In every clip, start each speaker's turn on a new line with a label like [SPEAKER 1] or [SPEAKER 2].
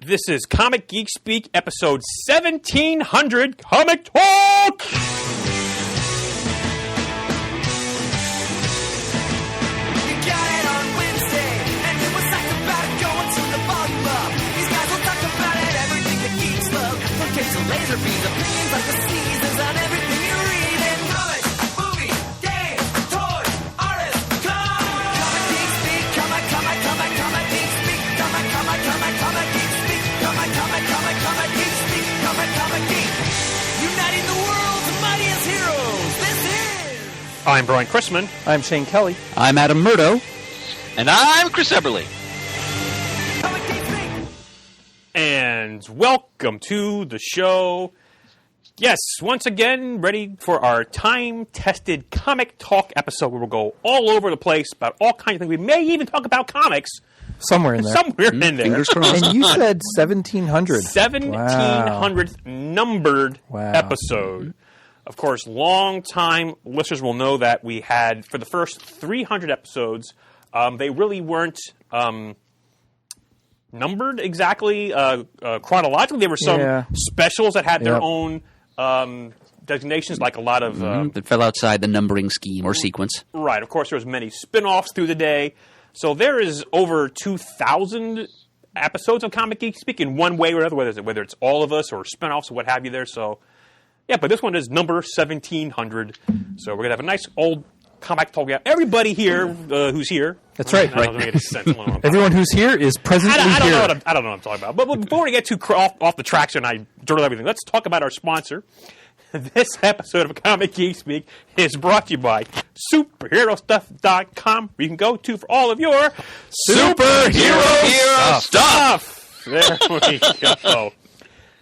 [SPEAKER 1] This is Comic Geek Speak, episode 1700, Comic Talk!
[SPEAKER 2] Laser beams, opinions like the seasons on everything you read in comics, movies, games, toys, artists, Comic Geek Speak, Comic Geek Speak, Comic Geek Speak, Comic Geek Speak, Comic Geek. Uniting the world's mightiest heroes. This is...
[SPEAKER 1] I'm Brian Chrisman.
[SPEAKER 3] I'm Shane Kelly.
[SPEAKER 4] I'm Adam Murdo.
[SPEAKER 5] And I'm Chris Eberly.
[SPEAKER 1] And welcome to the show. Yes, once again, ready for our time-tested Comic Talk episode where we'll go all over the place about all kinds of things. We may even talk about comics.
[SPEAKER 3] Somewhere in there.
[SPEAKER 1] Somewhere in there.
[SPEAKER 4] Fingers crossed.
[SPEAKER 3] And you said 1700.
[SPEAKER 1] 1700th numbered episode. Of course, long-time listeners will know that we had, for the first 300 episodes, they really weren't... numbered exactly chronologically. There were some specials that had their own designations, like a lot of...
[SPEAKER 4] that fell outside the numbering scheme or sequence.
[SPEAKER 1] Right. Of course, there was many spin-offs through the day. So there is over 2,000 episodes of Comic Geek Speak in one way or another, whether it's all of us or spin-offs or what have you there. So, yeah, but this one is number 1700. So we're going to have a nice old Comic Talk. Everybody here who's here.
[SPEAKER 3] That's right.
[SPEAKER 1] I don't make any sense.
[SPEAKER 3] Everyone who's here is presently here.
[SPEAKER 1] I don't know what I'm talking about. But before we get too off the tracks and I journal everything, let's talk about our sponsor. This episode of Comic Geek Speak is brought to you by superherostuff.com, where you can go to for all of your superhero stuff. There we go.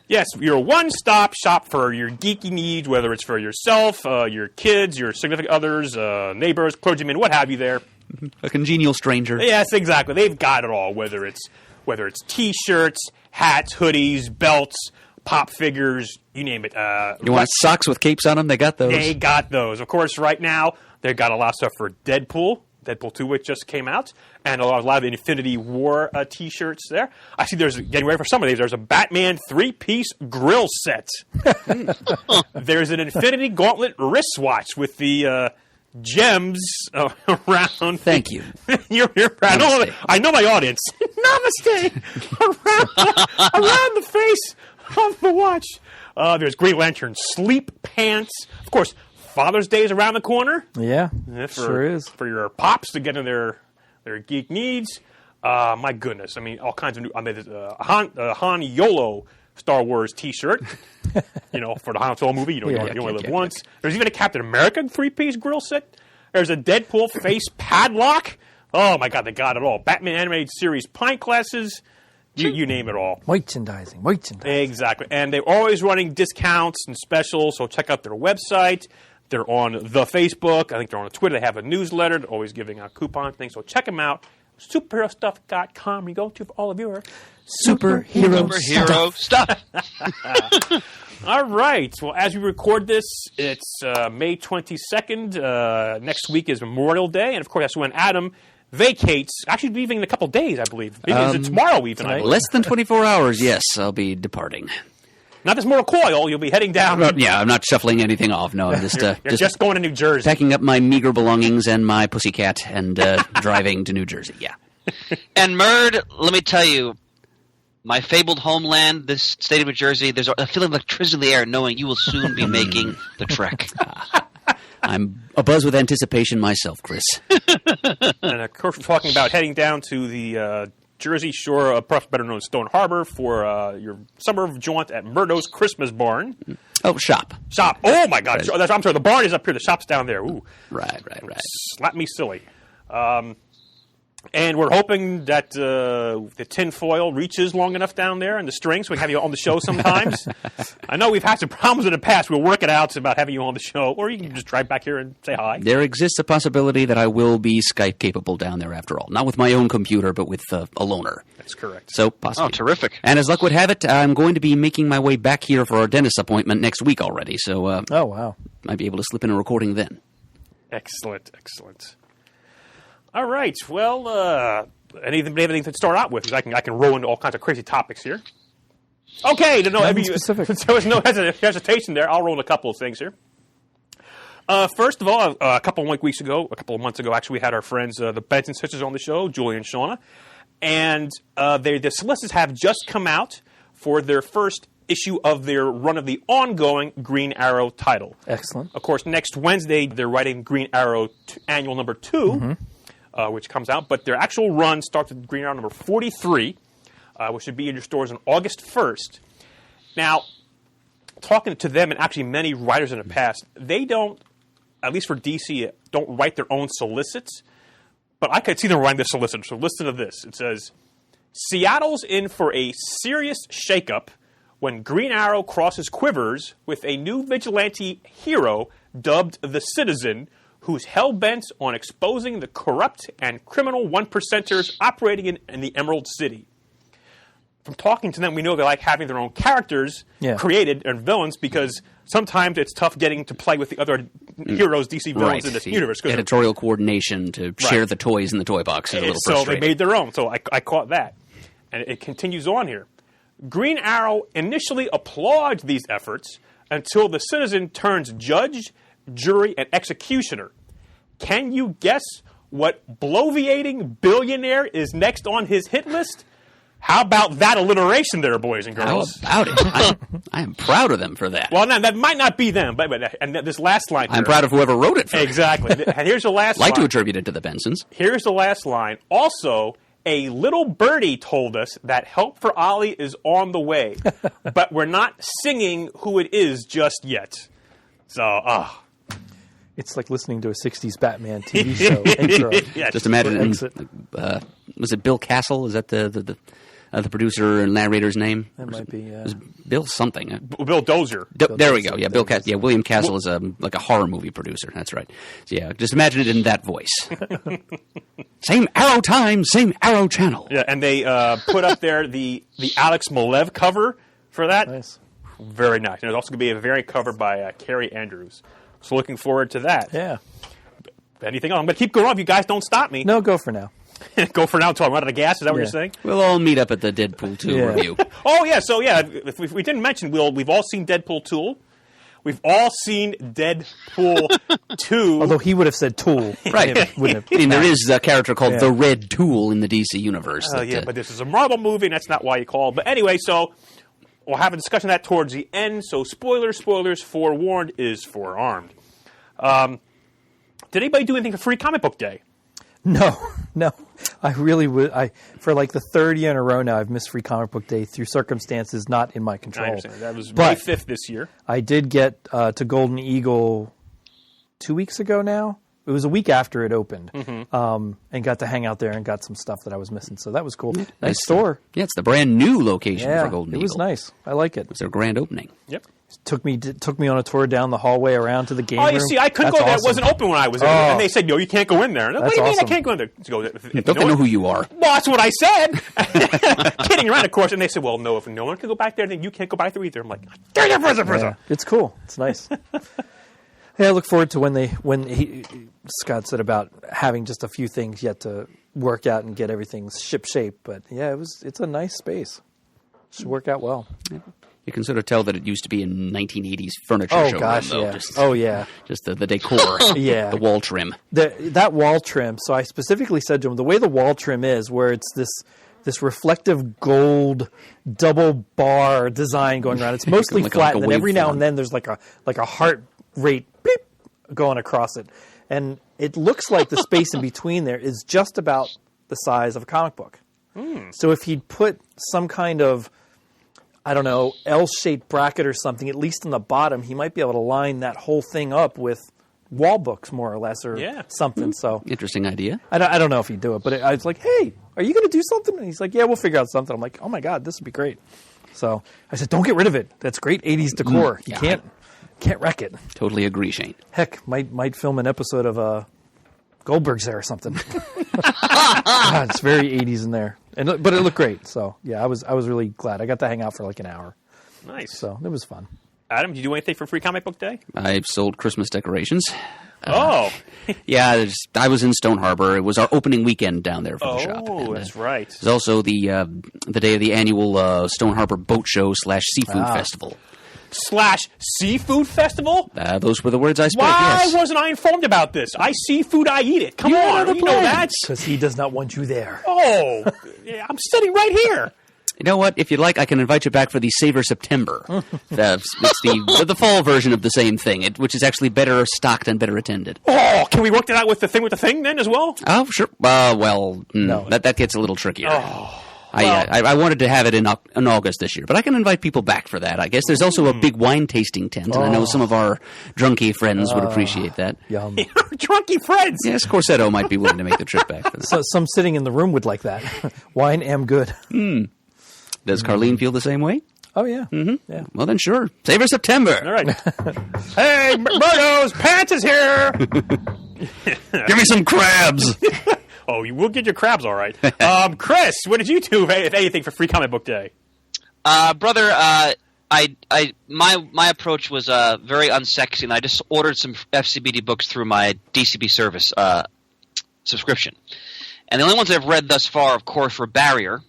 [SPEAKER 1] Yes, your one-stop shop for your geeky needs, whether it's for yourself, your kids, your significant others, neighbors, clergymen, what have you there.
[SPEAKER 4] A congenial stranger.
[SPEAKER 1] Yes, exactly. They've got it all, whether it's T-shirts, hats, hoodies, belts, pop figures, you name it.
[SPEAKER 4] You want socks with capes on them? They got those.
[SPEAKER 1] They got those. Of course, right now, they've got a lot of stuff for Deadpool. Deadpool 2, which just came out, and a lot of Infinity War T-shirts there. I see there's, getting ready for some of these, there's a Batman 3-piece grill set. There's an Infinity Gauntlet wristwatch with the gems around.
[SPEAKER 4] Thank you.
[SPEAKER 1] You're proud. I know my audience. Namaste. around the face of the watch. There's Green Lantern sleep pants. Of course, Father's Day is around the corner.
[SPEAKER 3] Yeah, sure is.
[SPEAKER 1] For your pops to get in their geek needs. My goodness. I mean, all kinds of new... I mean, Han YOLO Star Wars T-shirt. For the Han Solo movie. You only live once. There's even a Captain America 3-piece grill set. There's a Deadpool face padlock. Oh, my God, they got it all. Batman Animated Series pint glasses. You name it all.
[SPEAKER 3] Merchandising.
[SPEAKER 1] Exactly. And they're always running discounts and specials, so check out their website. They're on the Facebook. I think they're on Twitter. They have a newsletter. They're always giving out coupon things. So check them out. Superherostuff.com. You go to for all of your
[SPEAKER 5] superhero stuff.
[SPEAKER 1] All right. Well, as we record this, it's May 22nd. Next week is Memorial Day. And, of course, that's when Adam vacates. Actually, leaving in a couple days, I believe. Maybe is it tomorrow even? I believe.
[SPEAKER 4] Less than 24 hours, yes. I'll be departing.
[SPEAKER 1] Not this Mortal Coil. You'll be heading down.
[SPEAKER 4] I'm not shuffling anything off. No, I'm just
[SPEAKER 1] you're just going to New Jersey.
[SPEAKER 4] Packing up my meager belongings and my pussycat and driving to New Jersey. Yeah.
[SPEAKER 5] And Murd, let me tell you, my fabled homeland, this state of New Jersey, there's a feeling of electricity in the air knowing you will soon be making the trek.
[SPEAKER 4] I'm abuzz with anticipation myself, Chris.
[SPEAKER 1] And of course, we're talking about heading down to the Jersey Shore, perhaps better known as Stone Harbor, for your summer jaunt at Murdo's Christmas Barn.
[SPEAKER 4] Oh, shop.
[SPEAKER 1] Oh, my God. I'm sorry, the barn is up here. The shop's down there. Ooh.
[SPEAKER 4] Right.
[SPEAKER 1] Slap me silly. And we're hoping that the tinfoil reaches long enough down there and the strings so we can have you on the show sometimes. I know we've had some problems in the past. We'll work it out about having you on the show. Or you can just drive back here and say hi.
[SPEAKER 4] There exists a possibility that I will be Skype capable down there after all. Not with my own computer, but with a loaner.
[SPEAKER 1] That's correct.
[SPEAKER 4] So possibly.
[SPEAKER 5] Oh, terrific.
[SPEAKER 4] And as luck would have it, I'm going to be making my way back here for our dentist appointment next week already. So
[SPEAKER 3] oh, wow.
[SPEAKER 4] Might be able to slip in a recording then.
[SPEAKER 1] Excellent. All right. Well, anything to start out with, because I can roll into all kinds of crazy topics here. Okay,
[SPEAKER 3] Specific.
[SPEAKER 1] there was no hesitation there. I'll roll a couple of things here. First of all, a couple of months ago, actually, we had our friends, the Benson sisters, on the show, Julie and Shauna, and the solicits have just come out for their first issue of their run of the ongoing Green Arrow title.
[SPEAKER 3] Excellent.
[SPEAKER 1] Of course, next Wednesday, they're writing Green Arrow Annual number 2, which comes out, but their actual run starts with Green Arrow number 43, which should be in your stores on August 1st. Now, talking to them and actually many writers in the past, they don't, at least for DC, don't write their own solicits, but I could see them writing the solicit. So listen to this. It says, Seattle's in for a serious shakeup when Green Arrow crosses quivers with a new vigilante hero dubbed the Citizen, who's hell-bent on exposing the corrupt and criminal one-percenters operating in the Emerald City. From talking to them, we know they like having their own characters created and villains, because sometimes it's tough getting to play with the other heroes, DC villains in this universe.
[SPEAKER 4] Editorial coordination to share the toys in the toy box is a little
[SPEAKER 1] frustrating. So they made their own. So I caught that. And it continues on here. Green Arrow initially applauds these efforts until the Citizen turns judge, jury, and executioner. Can you guess what bloviating billionaire is next on his hit list? How about that alliteration there, boys and girls?
[SPEAKER 4] How about it? I am proud of them for that.
[SPEAKER 1] Well, no, that might not be them, but and this last line here.
[SPEAKER 4] I'm proud of whoever wrote it for
[SPEAKER 1] Exactly. And here's the last line.
[SPEAKER 4] Like to attribute it to the Bensons.
[SPEAKER 1] Here's the last line. Also, a little birdie told us that help for Ollie is on the way, but we're not singing who it is just yet. So,
[SPEAKER 3] It's like listening to a 60s Batman TV show intro.
[SPEAKER 1] Yeah,
[SPEAKER 4] just imagine it. Was it Bill Castle? Is that the producer and narrator's name?
[SPEAKER 3] That might be.
[SPEAKER 4] It was Bill something.
[SPEAKER 1] Bill Dozier.
[SPEAKER 4] There we go. Yeah, Bill. William Castle is like a horror movie producer. That's right. So yeah, just imagine it in that voice. Same Arrow time, same Arrow channel.
[SPEAKER 1] Yeah, and they put up there the Alex Malev cover for that.
[SPEAKER 3] Nice.
[SPEAKER 1] Very nice. And there's also going to be a variant cover by Carrie Andrews. So looking forward to that.
[SPEAKER 3] Yeah.
[SPEAKER 1] Anything else? I'm going to keep going on if you guys don't stop me.
[SPEAKER 3] No, go for now.
[SPEAKER 1] Go for now until I run out of gas? Is that what you're saying?
[SPEAKER 4] We'll all meet up at the Deadpool 2 review.
[SPEAKER 1] Oh, yeah. So, yeah, if we didn't mention, we've all seen Deadpool 2. We've all seen Deadpool 2.
[SPEAKER 3] Although he would have said Tool.
[SPEAKER 4] Right. I mean, there is a character called the Red Tool in the DC universe.
[SPEAKER 1] But this is a Marvel movie, and that's not why you call it. But anyway, so we'll have a discussion of that towards the end. So spoilers, forewarned is forearmed. Did anybody do anything for Free Comic Book Day?
[SPEAKER 3] No. I really would. For like the third year in a row now, I've missed Free Comic Book Day through circumstances not in my control.
[SPEAKER 1] I understand. That was May 5th this year.
[SPEAKER 3] I did get to Golden Eagle 2 weeks ago now. It was a week after it opened, and got to hang out there and got some stuff that I was missing. So that was cool. Nice store.
[SPEAKER 4] Yeah, it's the brand new location for Golden Eagle.
[SPEAKER 3] It was nice. I like it.
[SPEAKER 4] It was their grand opening.
[SPEAKER 1] Yep.
[SPEAKER 3] Took me on a tour down the hallway around to the game room.
[SPEAKER 1] Oh, you see, I couldn't go there. It wasn't open when I was there. And they said, no, you can't go in there. What do you mean I can't go in there?
[SPEAKER 4] Don't they know who you are?
[SPEAKER 1] Well, that's what I said. Kidding around, of course. And they said, well, no, if no one can go back there, then you can't go back there either. I'm like, prison.
[SPEAKER 3] It's cool. It's nice. I look forward to when Scott said about having just a few things yet to work out and get everything ship shape. But yeah, it's a nice space. Should work out well.
[SPEAKER 4] You can sort of tell that it used to be in 1980s furniture showroom.
[SPEAKER 3] Oh gosh,
[SPEAKER 4] though.
[SPEAKER 3] Yeah.
[SPEAKER 4] Just the decor.
[SPEAKER 3] Yeah.
[SPEAKER 4] The wall trim.
[SPEAKER 3] That wall trim. So I specifically said to him, the way the wall trim is, where it's this reflective gold double bar design going around. It's mostly flat, and then every now and then there's like a heart rate beep going across it, and it looks like the space in between there is just about the size of a comic book. So if he'd put some kind of, I don't know, L-shaped bracket or something, at least in the bottom, he might be able to line that whole thing up with wall books, more or less, or something. So
[SPEAKER 4] interesting idea.
[SPEAKER 3] I don't know if he'd do it, but I was like, hey, are you going to do something? And he's like, yeah, we'll figure out something. I'm like, oh my God, this would be great. So I said, don't get rid of it. That's great 80s decor. You can't wreck it.
[SPEAKER 4] Totally agree, Shane.
[SPEAKER 3] Heck, might film an episode of Goldberg's there or something. God, it's very 80s in there. But it looked great. So yeah, I was really glad. I got to hang out for like an hour.
[SPEAKER 1] Nice.
[SPEAKER 3] So it was fun.
[SPEAKER 1] Adam, did you do anything for Free Comic Book Day?
[SPEAKER 4] I've sold Christmas decorations.
[SPEAKER 1] Oh.
[SPEAKER 4] Yeah, I was in Stone Harbor. It was our opening weekend down there for the shop.
[SPEAKER 1] Oh, that's right.
[SPEAKER 4] It was also the day of the annual Stone Harbor Boat Show / Seafood Festival.
[SPEAKER 1] / Seafood Festival?
[SPEAKER 4] Those were the words I spoke,
[SPEAKER 1] Why
[SPEAKER 4] yes.
[SPEAKER 1] wasn't I informed about this? I see food, I eat it. Come on, you know that.
[SPEAKER 3] Because he does not want you there.
[SPEAKER 1] Oh, yeah, I'm sitting right here.
[SPEAKER 4] You know what? If you'd like, I can invite you back for the Savor September. It's the fall version of the same thing, which is actually better stocked and better attended.
[SPEAKER 1] Oh, can we work that out with the thing then as well?
[SPEAKER 4] Oh, sure. No. That gets a little trickier.
[SPEAKER 1] Oh.
[SPEAKER 4] I wanted to have it in August this year, but I can invite people back for that. I guess there's also a big wine tasting tent, and I know some of our drunky friends would appreciate that.
[SPEAKER 3] Yum.
[SPEAKER 1] Drunky friends.
[SPEAKER 4] Yes, Corsetto might be willing to make the trip back for that.
[SPEAKER 3] So some sitting in the room would like that. Wine am good.
[SPEAKER 4] Does Carlene feel the same way?
[SPEAKER 3] Oh, yeah.
[SPEAKER 4] Mm-hmm.
[SPEAKER 3] Yeah.
[SPEAKER 4] Well, then sure. Savor September.
[SPEAKER 1] All right. Hey, Murdo's Pants is here.
[SPEAKER 4] Give me some crabs.
[SPEAKER 1] Oh, you will get your crabs, all right. Chris, what did you do, if anything, for Free Comic Book Day?
[SPEAKER 5] Brother, my approach was very unsexy, and I just ordered some FCBD books through my DCB service subscription. And the only ones I've read thus far, of course, were Barrier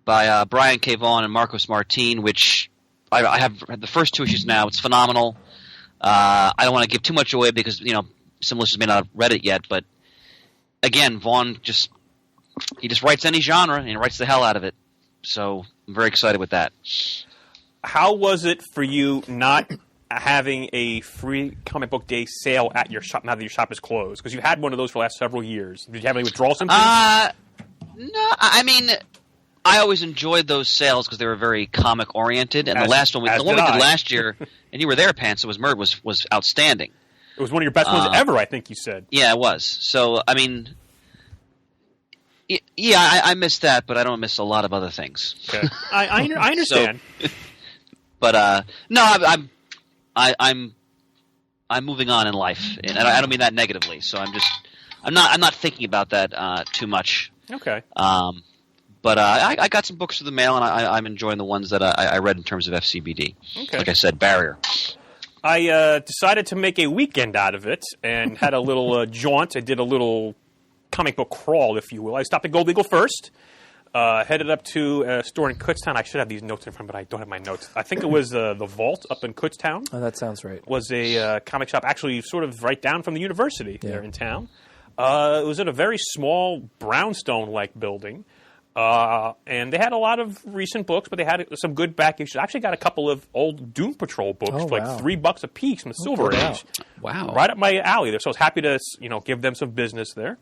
[SPEAKER 5] by Brian K. Vaughan and Marcos Martin, which I have read the first 2 issues now. It's phenomenal. I don't want to give too much away because some listeners may not have read it yet, but again, Vaughan just writes any genre and he writes the hell out of it. So I'm very excited with that.
[SPEAKER 1] How was it for you not having a Free Comic Book Day sale at your shop now that your shop is closed? Because you had one of those for the last several years. Did you have any withdrawal symptoms?
[SPEAKER 5] No, I mean, I always enjoyed those sales because they were very comic oriented. And the one we did last year, and you were there, Pants. It was Murd was outstanding.
[SPEAKER 1] It was one of your best ones ever, I think you said.
[SPEAKER 5] Yeah, it was. So I mean, yeah, I missed that, but I don't miss a lot of other things.
[SPEAKER 1] Okay, I understand.
[SPEAKER 5] So, but no, I'm moving on in life, and I don't mean that negatively. So I'm not thinking about that too much.
[SPEAKER 1] Okay.
[SPEAKER 5] But I got some books through the mail, and I'm enjoying the ones that I read in terms of FCBD. Okay. Like I said, Barrier.
[SPEAKER 1] I decided to make a weekend out of it and had a little jaunt. I did a little comic book crawl, if you will. I stopped at Gold Eagle first, headed up to a store in Kutztown. I should have these notes in front, but I don't have my notes. I think it was the Vault up in Kutztown.
[SPEAKER 3] Oh, that sounds right.
[SPEAKER 1] Was a comic shop actually sort of right down from the university there in town. It was in a very small brownstone-like building. And they had a lot of recent books, but they had some good back issues. I actually got a couple of old Doom Patrol books for like $3 a piece from the Silver Age.
[SPEAKER 4] Wow.
[SPEAKER 1] Right up my alley there. So I was happy to, give them some business there.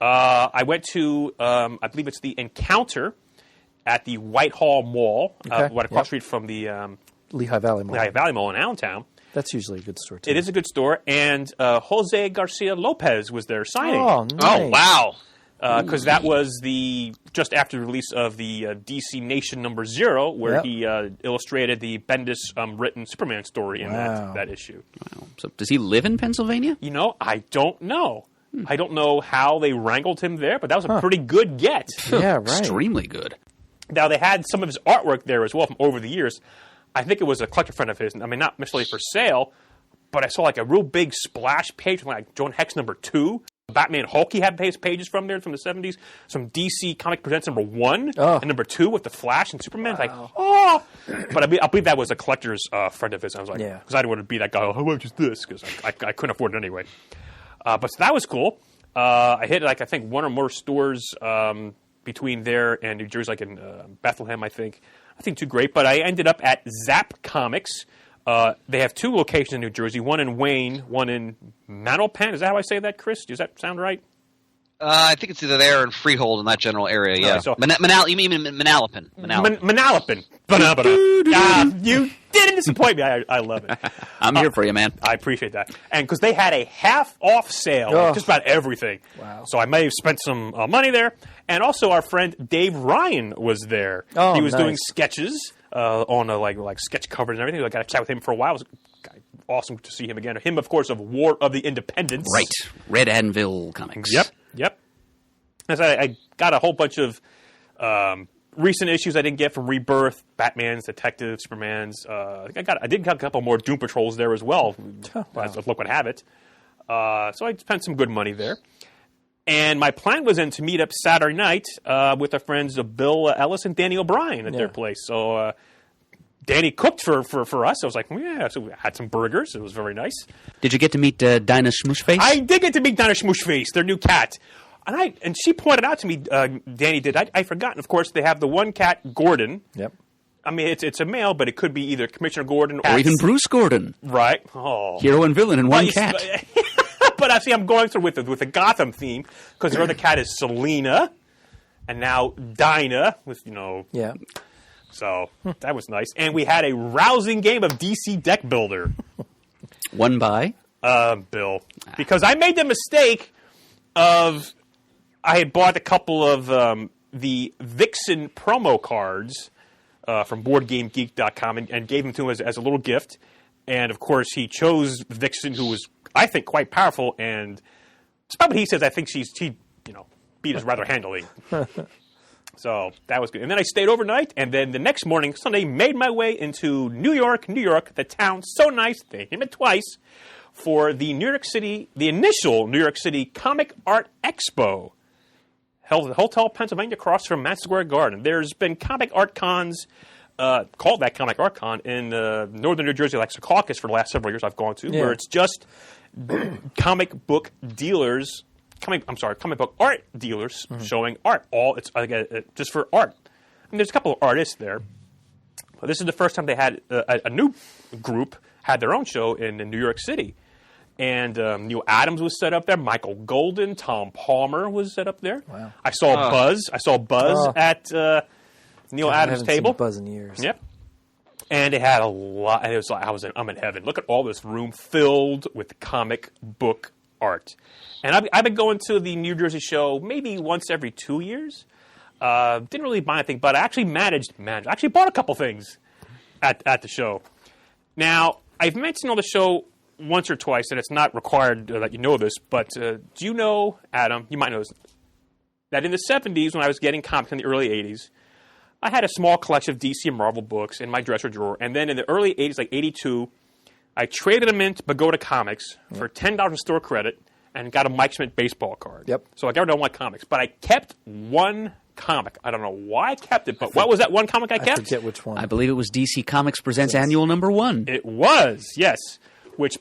[SPEAKER 1] I went to, I believe it's the Encounter at the Whitehall Mall, right across the street from the
[SPEAKER 3] Lehigh Valley Mall.
[SPEAKER 1] Lehigh Valley Mall in Allentown.
[SPEAKER 3] That's usually a good store, too.
[SPEAKER 1] It is a good store. And Jose Garcia Lopez was there signing.
[SPEAKER 3] Oh, nice.
[SPEAKER 5] Oh, wow.
[SPEAKER 1] Because that was just after the release of the DC Nation #0, where he illustrated the Bendis written Superman story in that issue.
[SPEAKER 4] Wow. So does he live in Pennsylvania?
[SPEAKER 1] I don't know. I don't know how they wrangled him there, but that was a pretty good get.
[SPEAKER 3] Yeah, right.
[SPEAKER 4] Extremely good.
[SPEAKER 1] Now, they had some of his artwork there as well from over the years. I think it was a collector friend of his. I mean, not necessarily for sale, but I saw like a real big splash page from like Joan Hex #2. Batman Hulk, he had pages from there from the 70s. Some DC Comic Presents #1 and #2 with the Flash and Superman. Wow. Like, but I believe that was a collector's friend of his. I was like, because I didn't want to be that guy. How much is this? Because I couldn't afford it anyway. But so that was cool. I hit I think one or more stores between there and New Jersey, like in Bethlehem. I think too great. But I ended up at Zap Comics. They have 2 locations in New Jersey, one in Wayne, one in Manalapan. Is that how I say that, Chris? Does that sound right?
[SPEAKER 5] I think it's either there or in Freehold in that general area, yeah.
[SPEAKER 1] So,
[SPEAKER 5] you mean Manalapan.
[SPEAKER 1] Manalapan. You didn't disappoint me. I love it.
[SPEAKER 4] I'm here for you, man.
[SPEAKER 1] I appreciate that. And because they had a half-off sale on just about everything. Wow. So I may have spent some money there. And also our friend Dave Ryan was there.
[SPEAKER 3] Oh,
[SPEAKER 1] he was doing sketches on like sketch covers and everything. I got to chat with him for a while. It was awesome to see him again. Him, of course, of War of the Independents.
[SPEAKER 4] Right. Red Anvil Comics.
[SPEAKER 1] Yep. As I got a whole bunch of recent issues I didn't get from Rebirth, Batman's, Detectives, Superman's. I did get a couple more Doom Patrols there as well. As luck would have it. So I spent some good money there. And my plan was then to meet up Saturday night with our friends Bill Ellis and Danny O'Brien at their place. So Danny cooked for us. I was like, yeah. So we had some burgers. It was very nice.
[SPEAKER 4] Did you get to meet Dinah Schmooshface?
[SPEAKER 1] I did get to meet Dinah Schmooshface, their new cat. And she pointed out to me, Danny did, I'd forgotten, of course, they have the one cat, Gordon.
[SPEAKER 3] Yep.
[SPEAKER 1] I mean, it's a male, but it could be either Commissioner Gordon
[SPEAKER 4] or even Bruce Gordon.
[SPEAKER 1] Right. Oh.
[SPEAKER 4] Hero and villain in one cat.
[SPEAKER 1] But I see I'm going through with the Gotham theme because their other cat is Selena, and now Dinah with
[SPEAKER 3] Yeah.
[SPEAKER 1] So that was nice, and we had a rousing game of DC Deck Builder.
[SPEAKER 4] Won by
[SPEAKER 1] Bill, because I made the mistake of I had bought a couple of the Vixen promo cards from BoardGameGeek.com and gave them to him as a little gift, and of course he chose Vixen, who was, I think, quite powerful, and despite what he says, I think she beat us rather handily. So that was good. And then I stayed overnight, and then the next morning, Sunday, made my way into New York, the town so nice, they came it twice, for the initial New York City Comic Art Expo, held at Hotel Pennsylvania across from Madison Square Garden. There's been comic art cons, called that Comic Art Con, in northern New Jersey, like Secaucus, for the last several years I've gone to, where it's just comic book dealers, comic book art dealers showing art. It's just for art. I mean, there's a couple of artists there, but this is the first time they had a new group had their own show in New York City. And Neil Adams was set up there. Michael Golden, Tom Palmer was set up there. Wow. I saw Buzz. At Neil Adams' table.
[SPEAKER 3] Seen Buzz in years.
[SPEAKER 1] Yep. And it had a lot. And it was like I'm in heaven. Look at all this room filled with comic book art. And I've been going to the New Jersey show maybe once every 2 years. Didn't really buy anything, but I actually managed. I actually bought a couple things at the show. Now, I've mentioned on the show once or twice, and it's not required that you know this, but do you know, Adam, you might know this, that in the 70s, when I was getting comics in the early 80s, I had a small collection of DC and Marvel books in my dresser drawer, and then in the early 80s, like 82, I traded them into Pagoda Comics for $10 in store credit and got a Mike Schmidt baseball card.
[SPEAKER 3] Yep.
[SPEAKER 1] So I got rid of one comics, but I kept one comic. I don't know why I kept it, but what was that one comic I kept?
[SPEAKER 3] I forget which one.
[SPEAKER 4] I believe it was DC Comics Presents Annual #1.
[SPEAKER 1] It was, yes. Which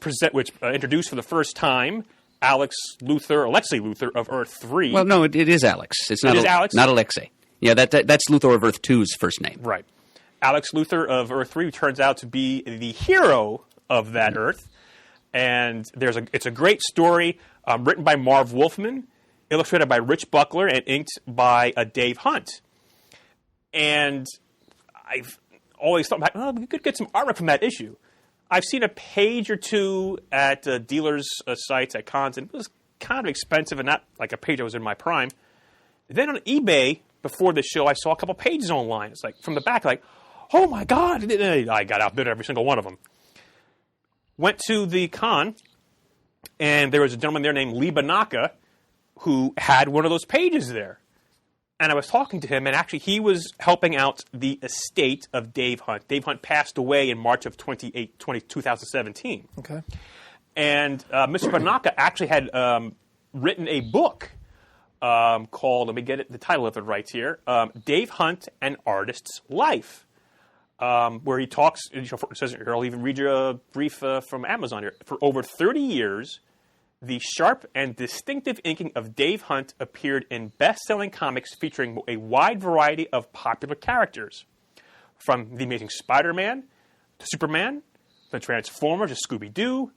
[SPEAKER 1] introduced for the first time Alexei Luthor of Earth 3.
[SPEAKER 4] Well, no, it is Alex. It's not
[SPEAKER 1] Alex?
[SPEAKER 4] Not Alexei. Yeah, that's Luthor of Earth 2's first name.
[SPEAKER 1] Right. Alex Luthor of Earth 3 turns out to be the hero of that Earth. And it's a great story written by Marv Wolfman, illustrated by Rich Buckler, and inked by Dave Hunt. And I've always thought, we could get some artwork from that issue. I've seen a page or two at dealers' sites at cons, and it was kind of expensive and not like a page that was in my prime. Then on eBay, before the show, I saw a couple pages online. It's like, from the back, like, oh my God. I got outbid every single one of them. Went to the con, and there was a gentleman there named Lee Banaka who had one of those pages there. And I was talking to him, and actually he was helping out the estate of Dave Hunt. Dave Hunt passed away in March of 2017.
[SPEAKER 3] Okay.
[SPEAKER 1] And Mr. Banaka actually had written a book called, let me get the title of it right here, Dave Hunt, An Artist's Life, where he talks, it says here, I'll even read you a brief from Amazon here. For over 30 years, the sharp and distinctive inking of Dave Hunt appeared in best-selling comics featuring a wide variety of popular characters, from The Amazing Spider-Man to Superman, the Transformers to Scooby-Doo.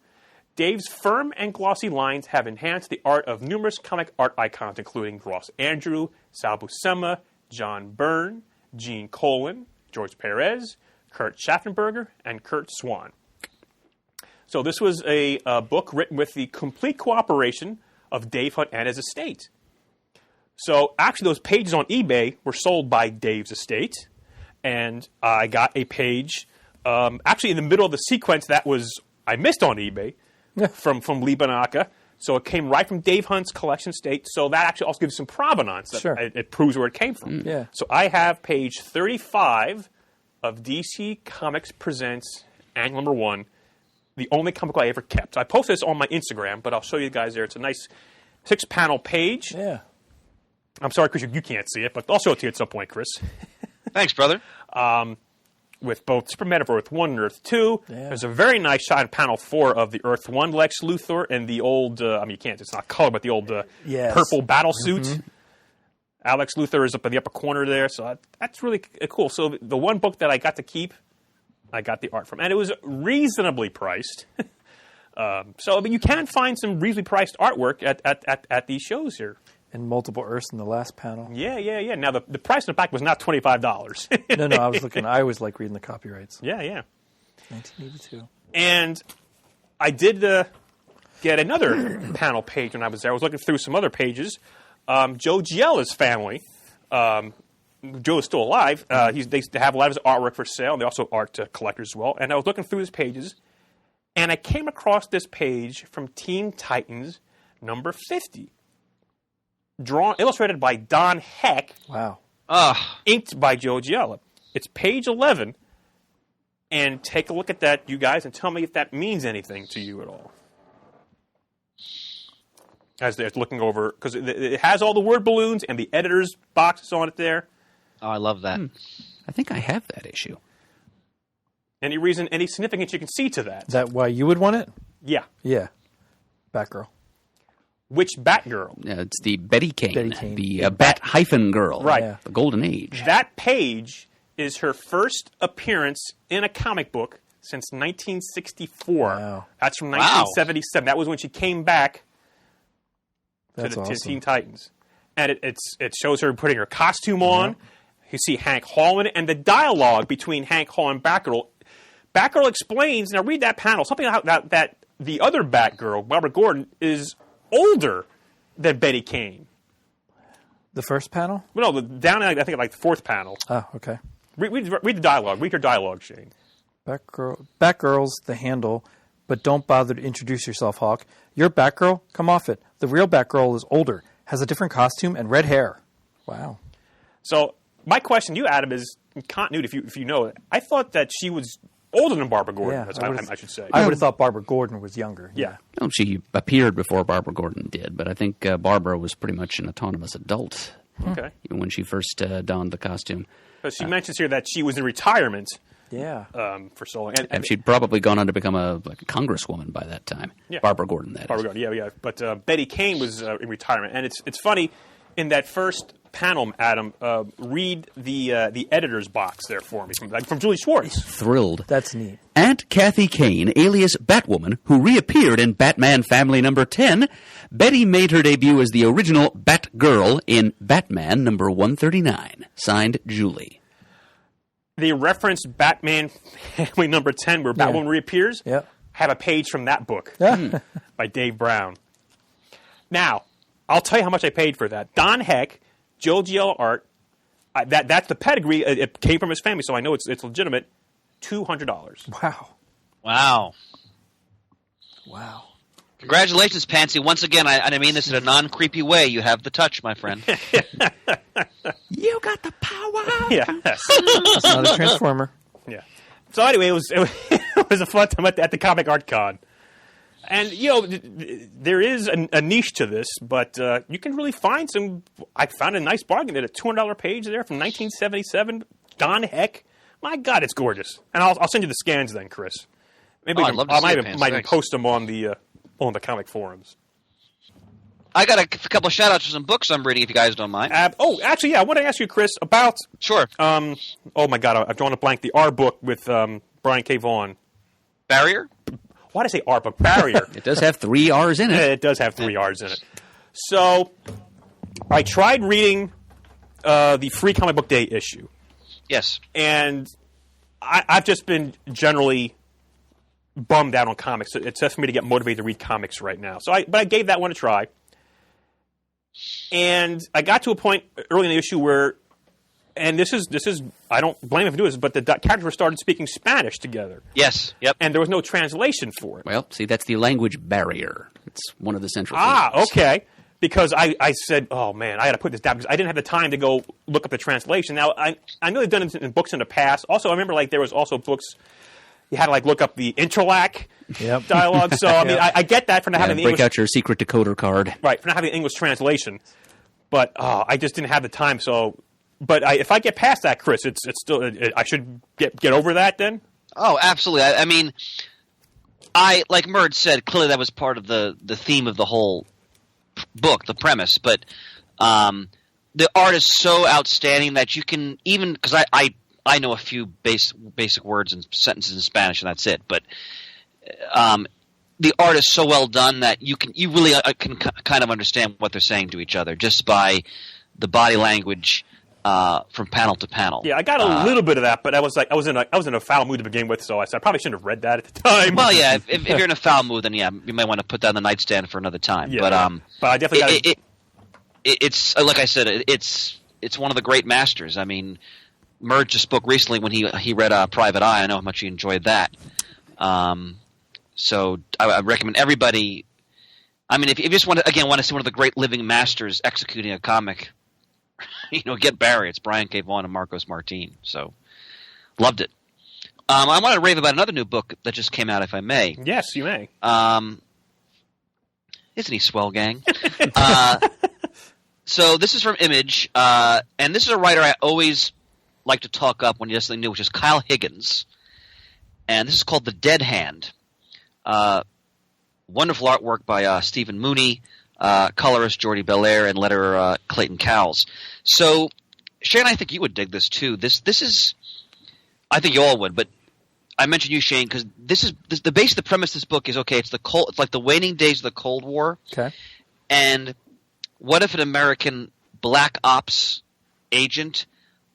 [SPEAKER 1] Dave's firm and glossy lines have enhanced the art of numerous comic art icons, including Ross Andrew, Sal Buscema, John Byrne, Gene Colan, George Perez, Kurt Schaffenberger, and Kurt Swan. So this was a book written with the complete cooperation of Dave Hunt and his estate. So actually those pages on eBay were sold by Dave's estate, and I got a page actually in the middle of the sequence that I missed on eBay from Lee Banaka. So it came right from Dave Hunt's collection estate. So that actually also gives some provenance.
[SPEAKER 3] Sure.
[SPEAKER 1] It proves where it came from.
[SPEAKER 3] Yeah.
[SPEAKER 1] So I have page 35 of DC Comics Presents Annual #1. the only comic book I ever kept. I posted this on my Instagram, but I'll show you guys there. It's a nice 6-panel page.
[SPEAKER 3] Yeah.
[SPEAKER 1] I'm sorry, Chris, you can't see it, but I'll show it to you at some point, Chris.
[SPEAKER 5] Thanks, brother.
[SPEAKER 1] With both Superman of Earth 1 and Earth 2.
[SPEAKER 3] Yeah.
[SPEAKER 1] There's a very nice shot in panel 4 of the Earth 1 Lex Luthor and the old, you can't, it's not color, but the old purple battle suit. Mm-hmm. Alex Luthor is up in the upper corner there, so that's really cool. So the one book that I got to keep, I got the art from. And it was reasonably priced. So you can find some reasonably priced artwork at these shows here.
[SPEAKER 3] And multiple Earths in the last panel.
[SPEAKER 1] Yeah. Now, the price in the back was not $25.
[SPEAKER 3] No, I was looking. I always like reading the copyrights.
[SPEAKER 1] Yeah.
[SPEAKER 3] 1982.
[SPEAKER 1] And I did get another panel page when I was there. I was looking through some other pages. Joe Giella's family, Joe is still alive. They have a lot of his artwork for sale. And they also art to collectors as well. And I was looking through his pages, and I came across this page from Teen Titans number 50. Illustrated by Don Heck.
[SPEAKER 3] Wow.
[SPEAKER 1] Inked by Joe Giella. It's page 11. And take a look at that, you guys, and tell me if that means anything to you at all. As they're looking over, because it has all the word balloons and the editor's boxes on it there.
[SPEAKER 5] Oh, I love that.
[SPEAKER 4] I think I have that issue.
[SPEAKER 1] Any reason, any significance you can see to that?
[SPEAKER 3] Is that why you would want it?
[SPEAKER 1] Yeah.
[SPEAKER 3] Yeah. Batgirl.
[SPEAKER 1] Which Batgirl?
[SPEAKER 4] It's the Betty Kane.
[SPEAKER 3] The
[SPEAKER 4] Bat-Girl.
[SPEAKER 1] Right.
[SPEAKER 3] Yeah.
[SPEAKER 4] The Golden Age.
[SPEAKER 1] That page is her first appearance in a comic book since 1964.
[SPEAKER 3] Wow.
[SPEAKER 1] That's from 1977. That was when she came back to
[SPEAKER 3] That's
[SPEAKER 1] the
[SPEAKER 3] awesome.
[SPEAKER 1] Teen Titans. And it shows her putting her costume on. You see Hank Hall in it. And the dialogue between Hank Hall and Batgirl. Batgirl explains, now read that panel, something about that the other Batgirl, Barbara Gordon, is older than Betty Kane.
[SPEAKER 3] The first panel?
[SPEAKER 1] Well, no, down I think like the fourth panel.
[SPEAKER 3] Oh, okay.
[SPEAKER 1] Read the dialogue. Read your dialogue, Shane.
[SPEAKER 3] Batgirl's the handle, but don't bother to introduce yourself, Hawk. You're Batgirl? Come off it. The real Batgirl is older, has a different costume, and red hair. Wow.
[SPEAKER 1] So my question to you, Adam, is in continuity, if you know it, I thought that she was older than Barbara Gordon, I should say.
[SPEAKER 3] I would have thought Barbara Gordon was younger.
[SPEAKER 1] Yeah.
[SPEAKER 4] Well, she appeared before Barbara Gordon did, but I think Barbara was pretty much an autonomous adult
[SPEAKER 1] Okay.
[SPEAKER 4] when she first donned the costume.
[SPEAKER 1] But she mentions here that she was in retirement
[SPEAKER 3] Yeah.
[SPEAKER 1] for so long.
[SPEAKER 4] And she'd probably gone on to become a congresswoman by that time.
[SPEAKER 1] Yeah.
[SPEAKER 4] Barbara Gordon, that
[SPEAKER 1] Barbara
[SPEAKER 4] is.
[SPEAKER 1] Gordon, yeah. But Betty Kane was in retirement. And it's funny, in that first panel, Adam, read the editor's box there for me, from Julie Schwartz.
[SPEAKER 4] Thrilled.
[SPEAKER 3] That's neat.
[SPEAKER 4] Aunt Kathy Kane, alias Batwoman, who reappeared in Batman Family number 10, Betty made her debut as the original Batgirl in Batman number 139. Signed, Julie.
[SPEAKER 1] The reference Batman Family number 10, where Batwoman reappears,
[SPEAKER 3] Yep.
[SPEAKER 1] have a page from that book
[SPEAKER 3] Yeah.
[SPEAKER 1] by Dave Brown. Now, I'll tell you how much I paid for that. Don Heck, Joe Giella art, that's the pedigree. It came from his family, so I know it's legitimate. $200.
[SPEAKER 3] Wow.
[SPEAKER 5] Wow.
[SPEAKER 3] Wow.
[SPEAKER 5] Congratulations, Pansy. Once again, I mean this in a non-creepy way. You have the touch, my friend.
[SPEAKER 4] You got the power!
[SPEAKER 1] Yeah.
[SPEAKER 3] It's not a Transformer.
[SPEAKER 1] Yeah. So anyway, it was a fun time at the Comic Art Con. And, there is a niche to this, but you can really find some. I found a nice bargain at a $200 page there from 1977. Don Heck. My God, it's gorgeous. And I'll send you the scans then, Chris. Maybe
[SPEAKER 5] I'd love to see
[SPEAKER 1] might
[SPEAKER 5] it,
[SPEAKER 1] even
[SPEAKER 5] Thanks.
[SPEAKER 1] post them on the comic forums.
[SPEAKER 5] I got a couple of shout-outs for some books I'm reading, if you guys don't mind.
[SPEAKER 1] Actually, yeah, I want to ask you, Chris, about.
[SPEAKER 5] Sure.
[SPEAKER 1] Oh my God, I've drawn a blank. The R book with Brian K. Vaughan.
[SPEAKER 5] Barrier?
[SPEAKER 1] Why did I say R book? Barrier.
[SPEAKER 4] It does have 3 R's in it.
[SPEAKER 1] It does have 3 R's in it. So, I tried reading the Free Comic Book Day issue.
[SPEAKER 5] Yes.
[SPEAKER 1] And I've just been generally bummed out on comics. It's tough for me to get motivated to read comics right now. But I gave that one a try. And I got to a point early in the issue where, and this is I don't blame him for doing this, but the characters started speaking Spanish together.
[SPEAKER 5] Yes. Yep.
[SPEAKER 1] And there was no translation for it.
[SPEAKER 4] Well, see, that's the language barrier. It's one of the central themes.
[SPEAKER 1] Okay. Because I said, oh, man, I got to put this down because I didn't have the time to go look up the translation. Now, I know they've done it in books in the past. Also, I remember there was also books you had to like look up the interlac
[SPEAKER 3] Yep.
[SPEAKER 1] dialogue. So I mean, I get that for not having the
[SPEAKER 4] break
[SPEAKER 1] English,
[SPEAKER 4] out your secret decoder card.
[SPEAKER 1] right, for not having the English translation. But I just didn't have the time. So, but if I get past that, Chris, it's still I should get over that then.
[SPEAKER 5] Oh, absolutely. I mean, like Murd said, clearly that was part of the theme of the whole book, the premise. But the art is so outstanding that you can even – because I know a few basic words and sentences in Spanish, and that's it. But the art is so well done that you really can kind of understand what they're saying to each other just by the body language from panel to panel.
[SPEAKER 1] Yeah, I got a little bit of that, but I was in a foul mood to begin with, so I probably shouldn't have read that at the time.
[SPEAKER 5] Well, yeah, if you're in a foul mood, then yeah, you might want to put that on the nightstand for another time.
[SPEAKER 1] Yeah, but I definitely got
[SPEAKER 5] it's like I said, it's one of the great masters. I mean, Murd just spoke recently when he read Private Eye. I know how much he enjoyed that. So I recommend everybody. I mean, if you just want to see one of the great living masters executing a comic, get Barry. It's Brian K. Vaughan and Marcos Martin. So loved it. I want to rave about another new book that just came out, if I may.
[SPEAKER 1] Yes, you may.
[SPEAKER 5] Isn't he swell, gang? So this is from Image, and this is a writer I always like to talk up when he does something new, which is Kyle Higgins. And this is called The Dead Hand. Wonderful artwork by Stephen Mooney, colorist Jordi Belair, and letterer Clayton Cowles. So, Shane, I think you would dig this too. This is, I think you all would, but I mentioned you, Shane, because the base of the premise of this book is okay. It's like the waning days of the Cold War.
[SPEAKER 3] Okay.
[SPEAKER 5] And what if an American black ops agent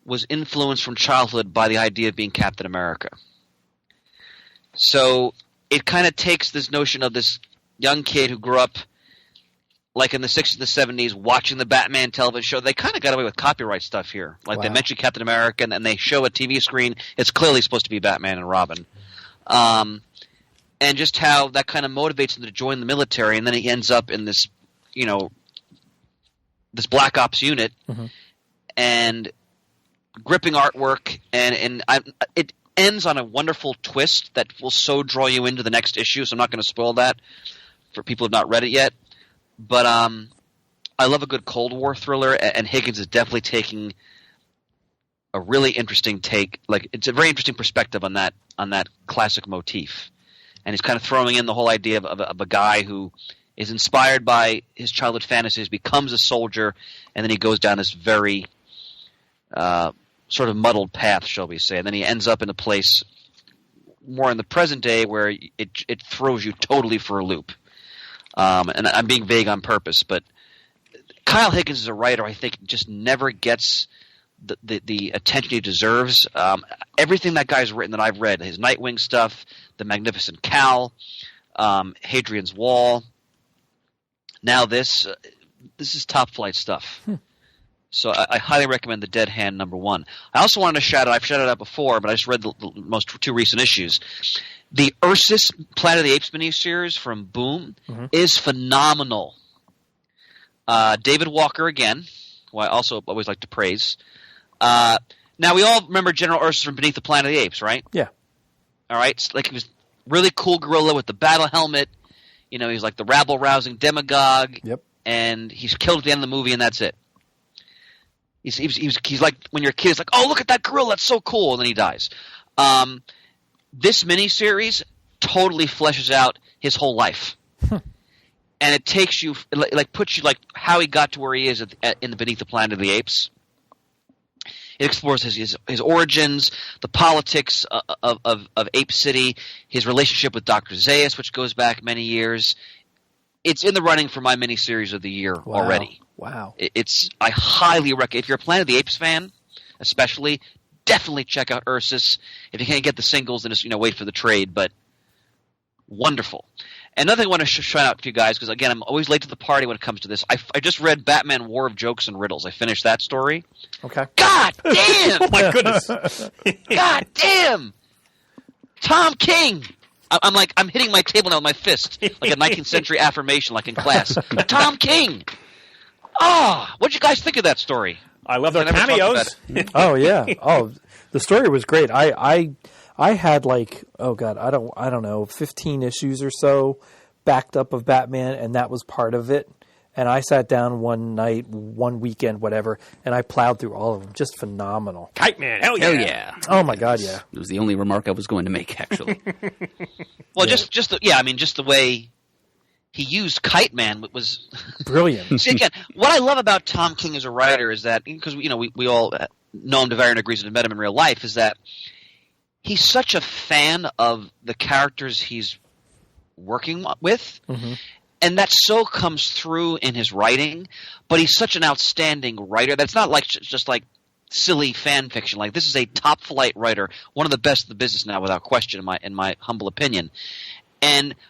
[SPEAKER 5] was influenced from childhood by the idea of being Captain America? So it kind of takes this notion of this young kid who grew up like in the 60s and the 70s watching the Batman television show. They kind of got away with copyright stuff here. Like They mention Captain America and they show a TV screen. It's clearly supposed to be Batman and Robin. And just how that kind of motivates him to join the military, and then he ends up in this, this Black Ops unit, and gripping artwork, and it ends on a wonderful twist that will so draw you into the next issue, so I'm not going to spoil that for people who have not read it yet. But I love a good Cold War thriller, and Higgins is definitely taking a really interesting take. Like, it's a very interesting perspective on that classic motif. And he's kind of throwing in the whole idea of a guy who is inspired by his childhood fantasies, becomes a soldier, and then he goes down this very sort of muddled path, shall we say. And then he ends up in a place more in the present day where it throws you totally for a loop. And I'm being vague on purpose, but Kyle Higgins is a writer I think just never gets the attention he deserves. Everything that guy's written that I've read, his Nightwing stuff, the Magnificent Cal, Hadrian's Wall, now this is top flight stuff. So I highly recommend The Dead Hand #1. I also wanted to shout out, I've shouted out before, but I just read the most two recent issues. The Ursus Planet of the Apes miniseries from Boom is phenomenal. David Walker again, who I also always like to praise. Now, we all remember General Ursus from Beneath the Planet of the Apes, right?
[SPEAKER 3] Yeah.
[SPEAKER 5] All right? It's like he was really cool gorilla with the battle helmet. He's like the rabble-rousing demagogue.
[SPEAKER 3] Yep. And
[SPEAKER 5] he's killed at the end of the movie, and that's it. He's like, when you're a kid, it's like, oh, look at that gorilla, that's so cool, and then he dies. This miniseries totally fleshes out his whole life. And it takes you, puts you how he got to where he is in the Beneath the Planet of the Apes. It explores his origins, the politics of Ape City, his relationship with Dr. Zaius, which goes back many years. It's in the running for my miniseries of the year already.
[SPEAKER 3] Wow.
[SPEAKER 5] I highly recommend, if you're a Planet of the Apes fan, especially, definitely check out Ursus. If you can't get the singles, then just wait for the trade. But wonderful. Another thing I want to shout out to you guys, because again, I'm always late to the party when it comes to this. I just read Batman: War of Jokes and Riddles. I finished that story.
[SPEAKER 3] Okay.
[SPEAKER 5] God damn!
[SPEAKER 1] Oh my goodness!
[SPEAKER 5] God damn! Tom King. I'm hitting my table now with my fist, like a 19th century affirmation, like in class. Tom King. What'd you guys think of that story?
[SPEAKER 1] I love their cameos.
[SPEAKER 3] Oh yeah. Oh, the story was great. I I had like, oh God, I don't know, 15 issues or so backed up of Batman, and that was part of it. And I sat down one night, one weekend, whatever, and I plowed through all of them. Just phenomenal.
[SPEAKER 1] Kite Man, hell yeah.
[SPEAKER 4] Hell yeah.
[SPEAKER 3] Oh my God, yeah.
[SPEAKER 4] It was the only remark I was going to make, actually.
[SPEAKER 5] Well, just the way he used Kite Man was
[SPEAKER 3] Brilliant.
[SPEAKER 5] See, again, what I love about Tom King as a writer is that, because we all know him to varying degrees and have met him in real life, is that he's such a fan of the characters he's working with. Mm-hmm. And that so comes through in his writing, but he's such an outstanding writer that's not like just like silly fan fiction. Like, this is a top flight writer, one of the best in the business now, without question, in my humble opinion.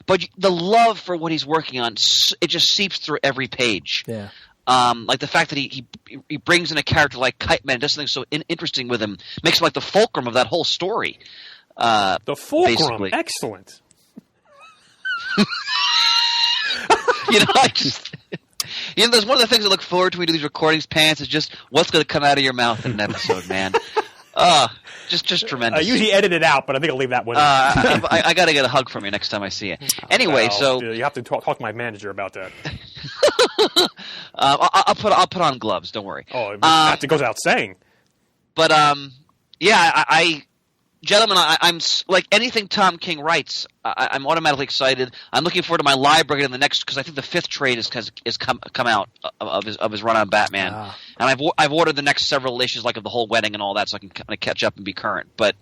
[SPEAKER 5] But the love for what he's working on, it just seeps through every page.
[SPEAKER 3] Yeah.
[SPEAKER 5] Like the fact that he brings in a character like Kite Man, does something so interesting with him, makes him like the fulcrum of that whole story.
[SPEAKER 1] The fulcrum,
[SPEAKER 5] basically.
[SPEAKER 1] Excellent.
[SPEAKER 5] There's one of the things I look forward to when we do these recordings, Pants, is just what's going to come out of your mouth in an episode, man. Just tremendous.
[SPEAKER 1] I usually edit it out, but I think I'll leave that one.
[SPEAKER 5] I got to get a hug from you next time I see you. Anyway, so
[SPEAKER 1] you have to talk to my manager about that.
[SPEAKER 5] I'll put on gloves. Don't worry.
[SPEAKER 1] Oh, that goes without saying.
[SPEAKER 5] But I gentlemen, I'm like anything Tom King writes, I'm automatically excited. I'm looking forward to my library in the next, because I think the 5th trade is come out of his run on Batman, and I've ordered the next several issues, like of the whole wedding and all that, so I can kind of catch up and be current. But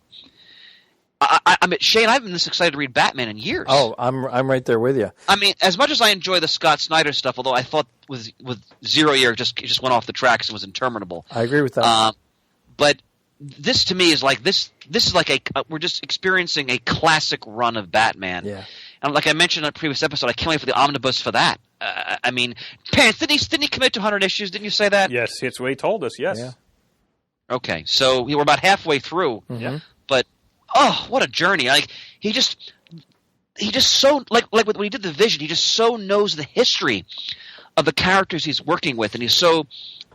[SPEAKER 5] Shane, I haven't been this excited to read Batman in years.
[SPEAKER 3] Oh, I'm right there with you.
[SPEAKER 5] I mean, as much as I enjoy the Scott Snyder stuff, although I thought with Zero Year it just went off the tracks and was interminable.
[SPEAKER 3] I agree with that.
[SPEAKER 5] But this to me is like this is like we're just experiencing a classic run of Batman. Yeah. And like I mentioned in a previous episode, I can't wait for the omnibus for that. I mean, Pants, didn't he commit to 100 issues? Didn't you say that?
[SPEAKER 1] Yes, it's what he told us. Yes.
[SPEAKER 3] Yeah.
[SPEAKER 5] Okay, so we're about halfway through.
[SPEAKER 3] Mm-hmm.
[SPEAKER 5] But what a journey! Like he just so like when he did the Vision, he just so knows the history of the characters he's working with, and he's so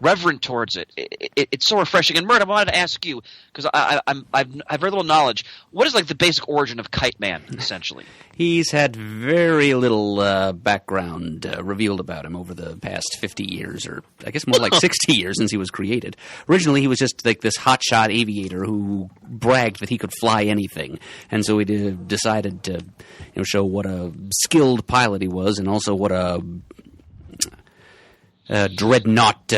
[SPEAKER 5] reverent towards it. It's so refreshing. And Mert, I wanted to ask you, because I've very little knowledge. What is like the basic origin of Kite Man, essentially?
[SPEAKER 4] He's had very little background revealed about him over the past 50 years, or I guess more like 60 years since he was created. Originally, he was just like this hotshot aviator who bragged that he could fly anything, and so he decided to show what a skilled pilot he was, and also what a dreadnought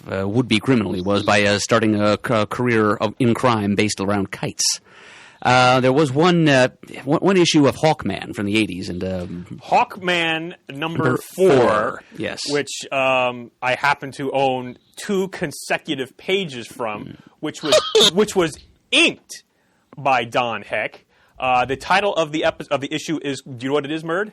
[SPEAKER 4] would-be criminal he was by starting a career in crime based around kites. There was one issue of Hawkman from the 80s, and
[SPEAKER 1] Hawkman number 4,
[SPEAKER 4] yes,
[SPEAKER 1] which I happen to own 2 consecutive pages from, which was inked by Don Heck. The title of the issue is, do you know what it is, Merd?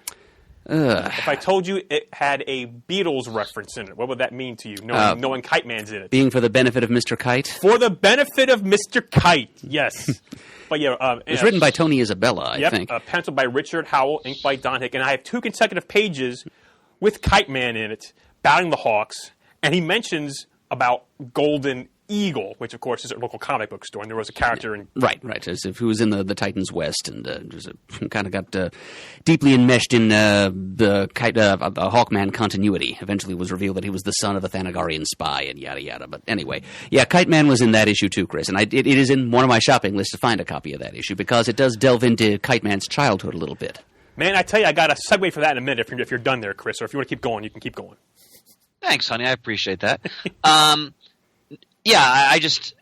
[SPEAKER 1] If I told you it had a Beatles reference in it, what would that mean to you, knowing Kite Man's in it?
[SPEAKER 4] Being for the benefit of Mr. Kite?
[SPEAKER 1] For the benefit of Mr. Kite, yes. But yeah,
[SPEAKER 4] it was written by Tony Isabella, I think.
[SPEAKER 1] Penciled by Richard Howell, inked by Don Hick, and I have 2 consecutive pages with Kite Man in it, battling the Hawks, and he mentions about Golden Eagle, which of course is a local comic book store, and there was a character in
[SPEAKER 4] right, as if he was in the Titans West, and kind of got deeply enmeshed in the Hawkman continuity. Eventually, it was revealed that he was the son of a Thanagarian spy, and yada yada. But anyway, yeah, Kite Man was in that issue too, Chris, and it is in one of my shopping lists to find a copy of that issue because it does delve into Kite Man's childhood a little bit.
[SPEAKER 1] Man, I tell you, I got a segue for that in a minute. If you're done there, Chris, or if you want to keep going, you can keep going.
[SPEAKER 5] Thanks, honey. I appreciate that. Yeah, I just,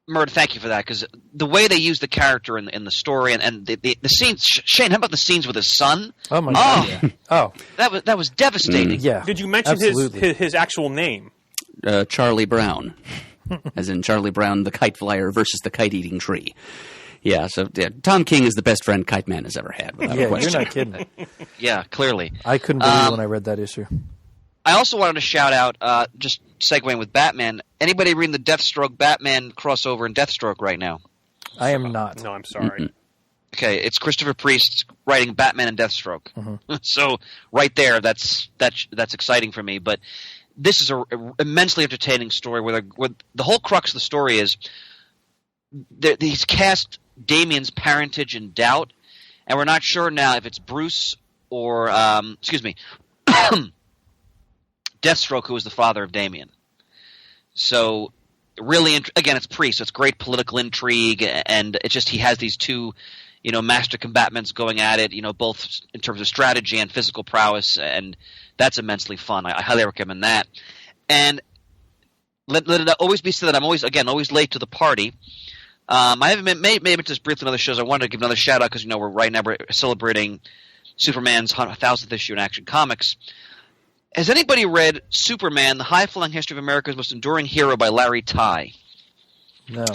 [SPEAKER 5] Mert, thank you for that, because the way they use the character in the story and the scenes, Shane, how about the scenes with his son?
[SPEAKER 3] Oh my God! Yeah. Oh,
[SPEAKER 5] that was devastating.
[SPEAKER 3] Yeah.
[SPEAKER 1] Did you mention his actual name?
[SPEAKER 4] Charlie Brown, as in Charlie Brown, the kite flyer versus the kite eating tree. Yeah, so Tom King is the best friend Kite Man has ever had. Without a question.
[SPEAKER 3] You're not kidding.
[SPEAKER 5] Yeah, clearly.
[SPEAKER 3] I couldn't believe when I read that issue.
[SPEAKER 5] I also wanted to shout out, just segueing with Batman, anybody reading the Deathstroke Batman crossover in Deathstroke right now?
[SPEAKER 3] I am not.
[SPEAKER 1] No, I'm sorry.
[SPEAKER 4] Mm-mm.
[SPEAKER 5] Okay, it's Christopher Priest writing Batman and Deathstroke. Mm-hmm. So right there, that's exciting for me. But this is a immensely entertaining story where the whole crux of the story is he's cast Damian's parentage in doubt, and we're not sure now if it's Bruce or Deathstroke, who was the father of Damian. So really, again, it's Priest, so it's great political intrigue, and it's just he has these two, master combatants going at it, both in terms of strategy and physical prowess, and that's immensely fun. I highly recommend that. And let it always be said that I'm always late to the party. I haven't maybe just briefly on other shows. I wanted to give another shout out because we're celebrating Superman's 1,000th issue in Action Comics. Has anybody read Superman: The High-Flying History of America's Most Enduring Hero by Larry Tye?
[SPEAKER 1] No.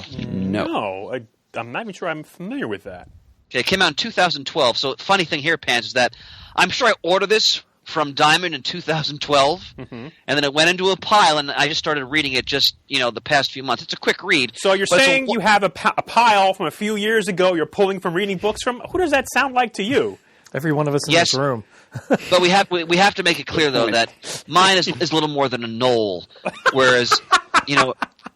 [SPEAKER 1] I'm not even sure I'm familiar with that.
[SPEAKER 5] Okay, it came out in 2012. So funny thing here, Pants, is that I'm sure I ordered this from Diamond in 2012, and then it went into a pile, and I just started reading it just, the past few months. It's a quick read.
[SPEAKER 1] So you're saying you have a pile from a few years ago you're pulling from reading books from? Who does that sound like to you?
[SPEAKER 3] Every one of us in this room.
[SPEAKER 5] But we have to make it clear, though, that mine is a little more than a knoll, whereas,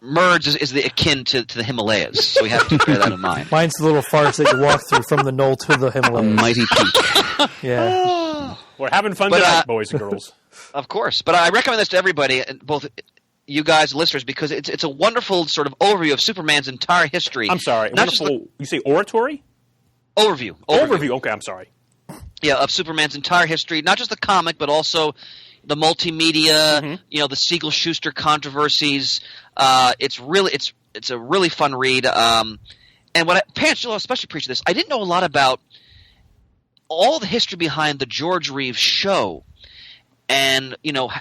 [SPEAKER 5] Merge is akin to the Himalayas, so we have to bear that in mind.
[SPEAKER 3] Mine's the little farce that you walk through from the knoll to the Himalayas.
[SPEAKER 4] A mighty peak.
[SPEAKER 3] Yeah.
[SPEAKER 1] We're having fun tonight, boys and girls.
[SPEAKER 5] Of course. But I recommend this to everybody, both you guys and listeners, because it's a wonderful sort of overview of Superman's entire history.
[SPEAKER 1] I'm sorry. You say oratory?
[SPEAKER 5] Overview.
[SPEAKER 1] Okay, I'm sorry.
[SPEAKER 5] Yeah, of Superman's entire history, not just the comic, but also the multimedia, the Siegel-Schuster controversies. It's a really fun read. And Pants, you'll especially appreciate this. I didn't know a lot about all the history behind the George Reeves show and,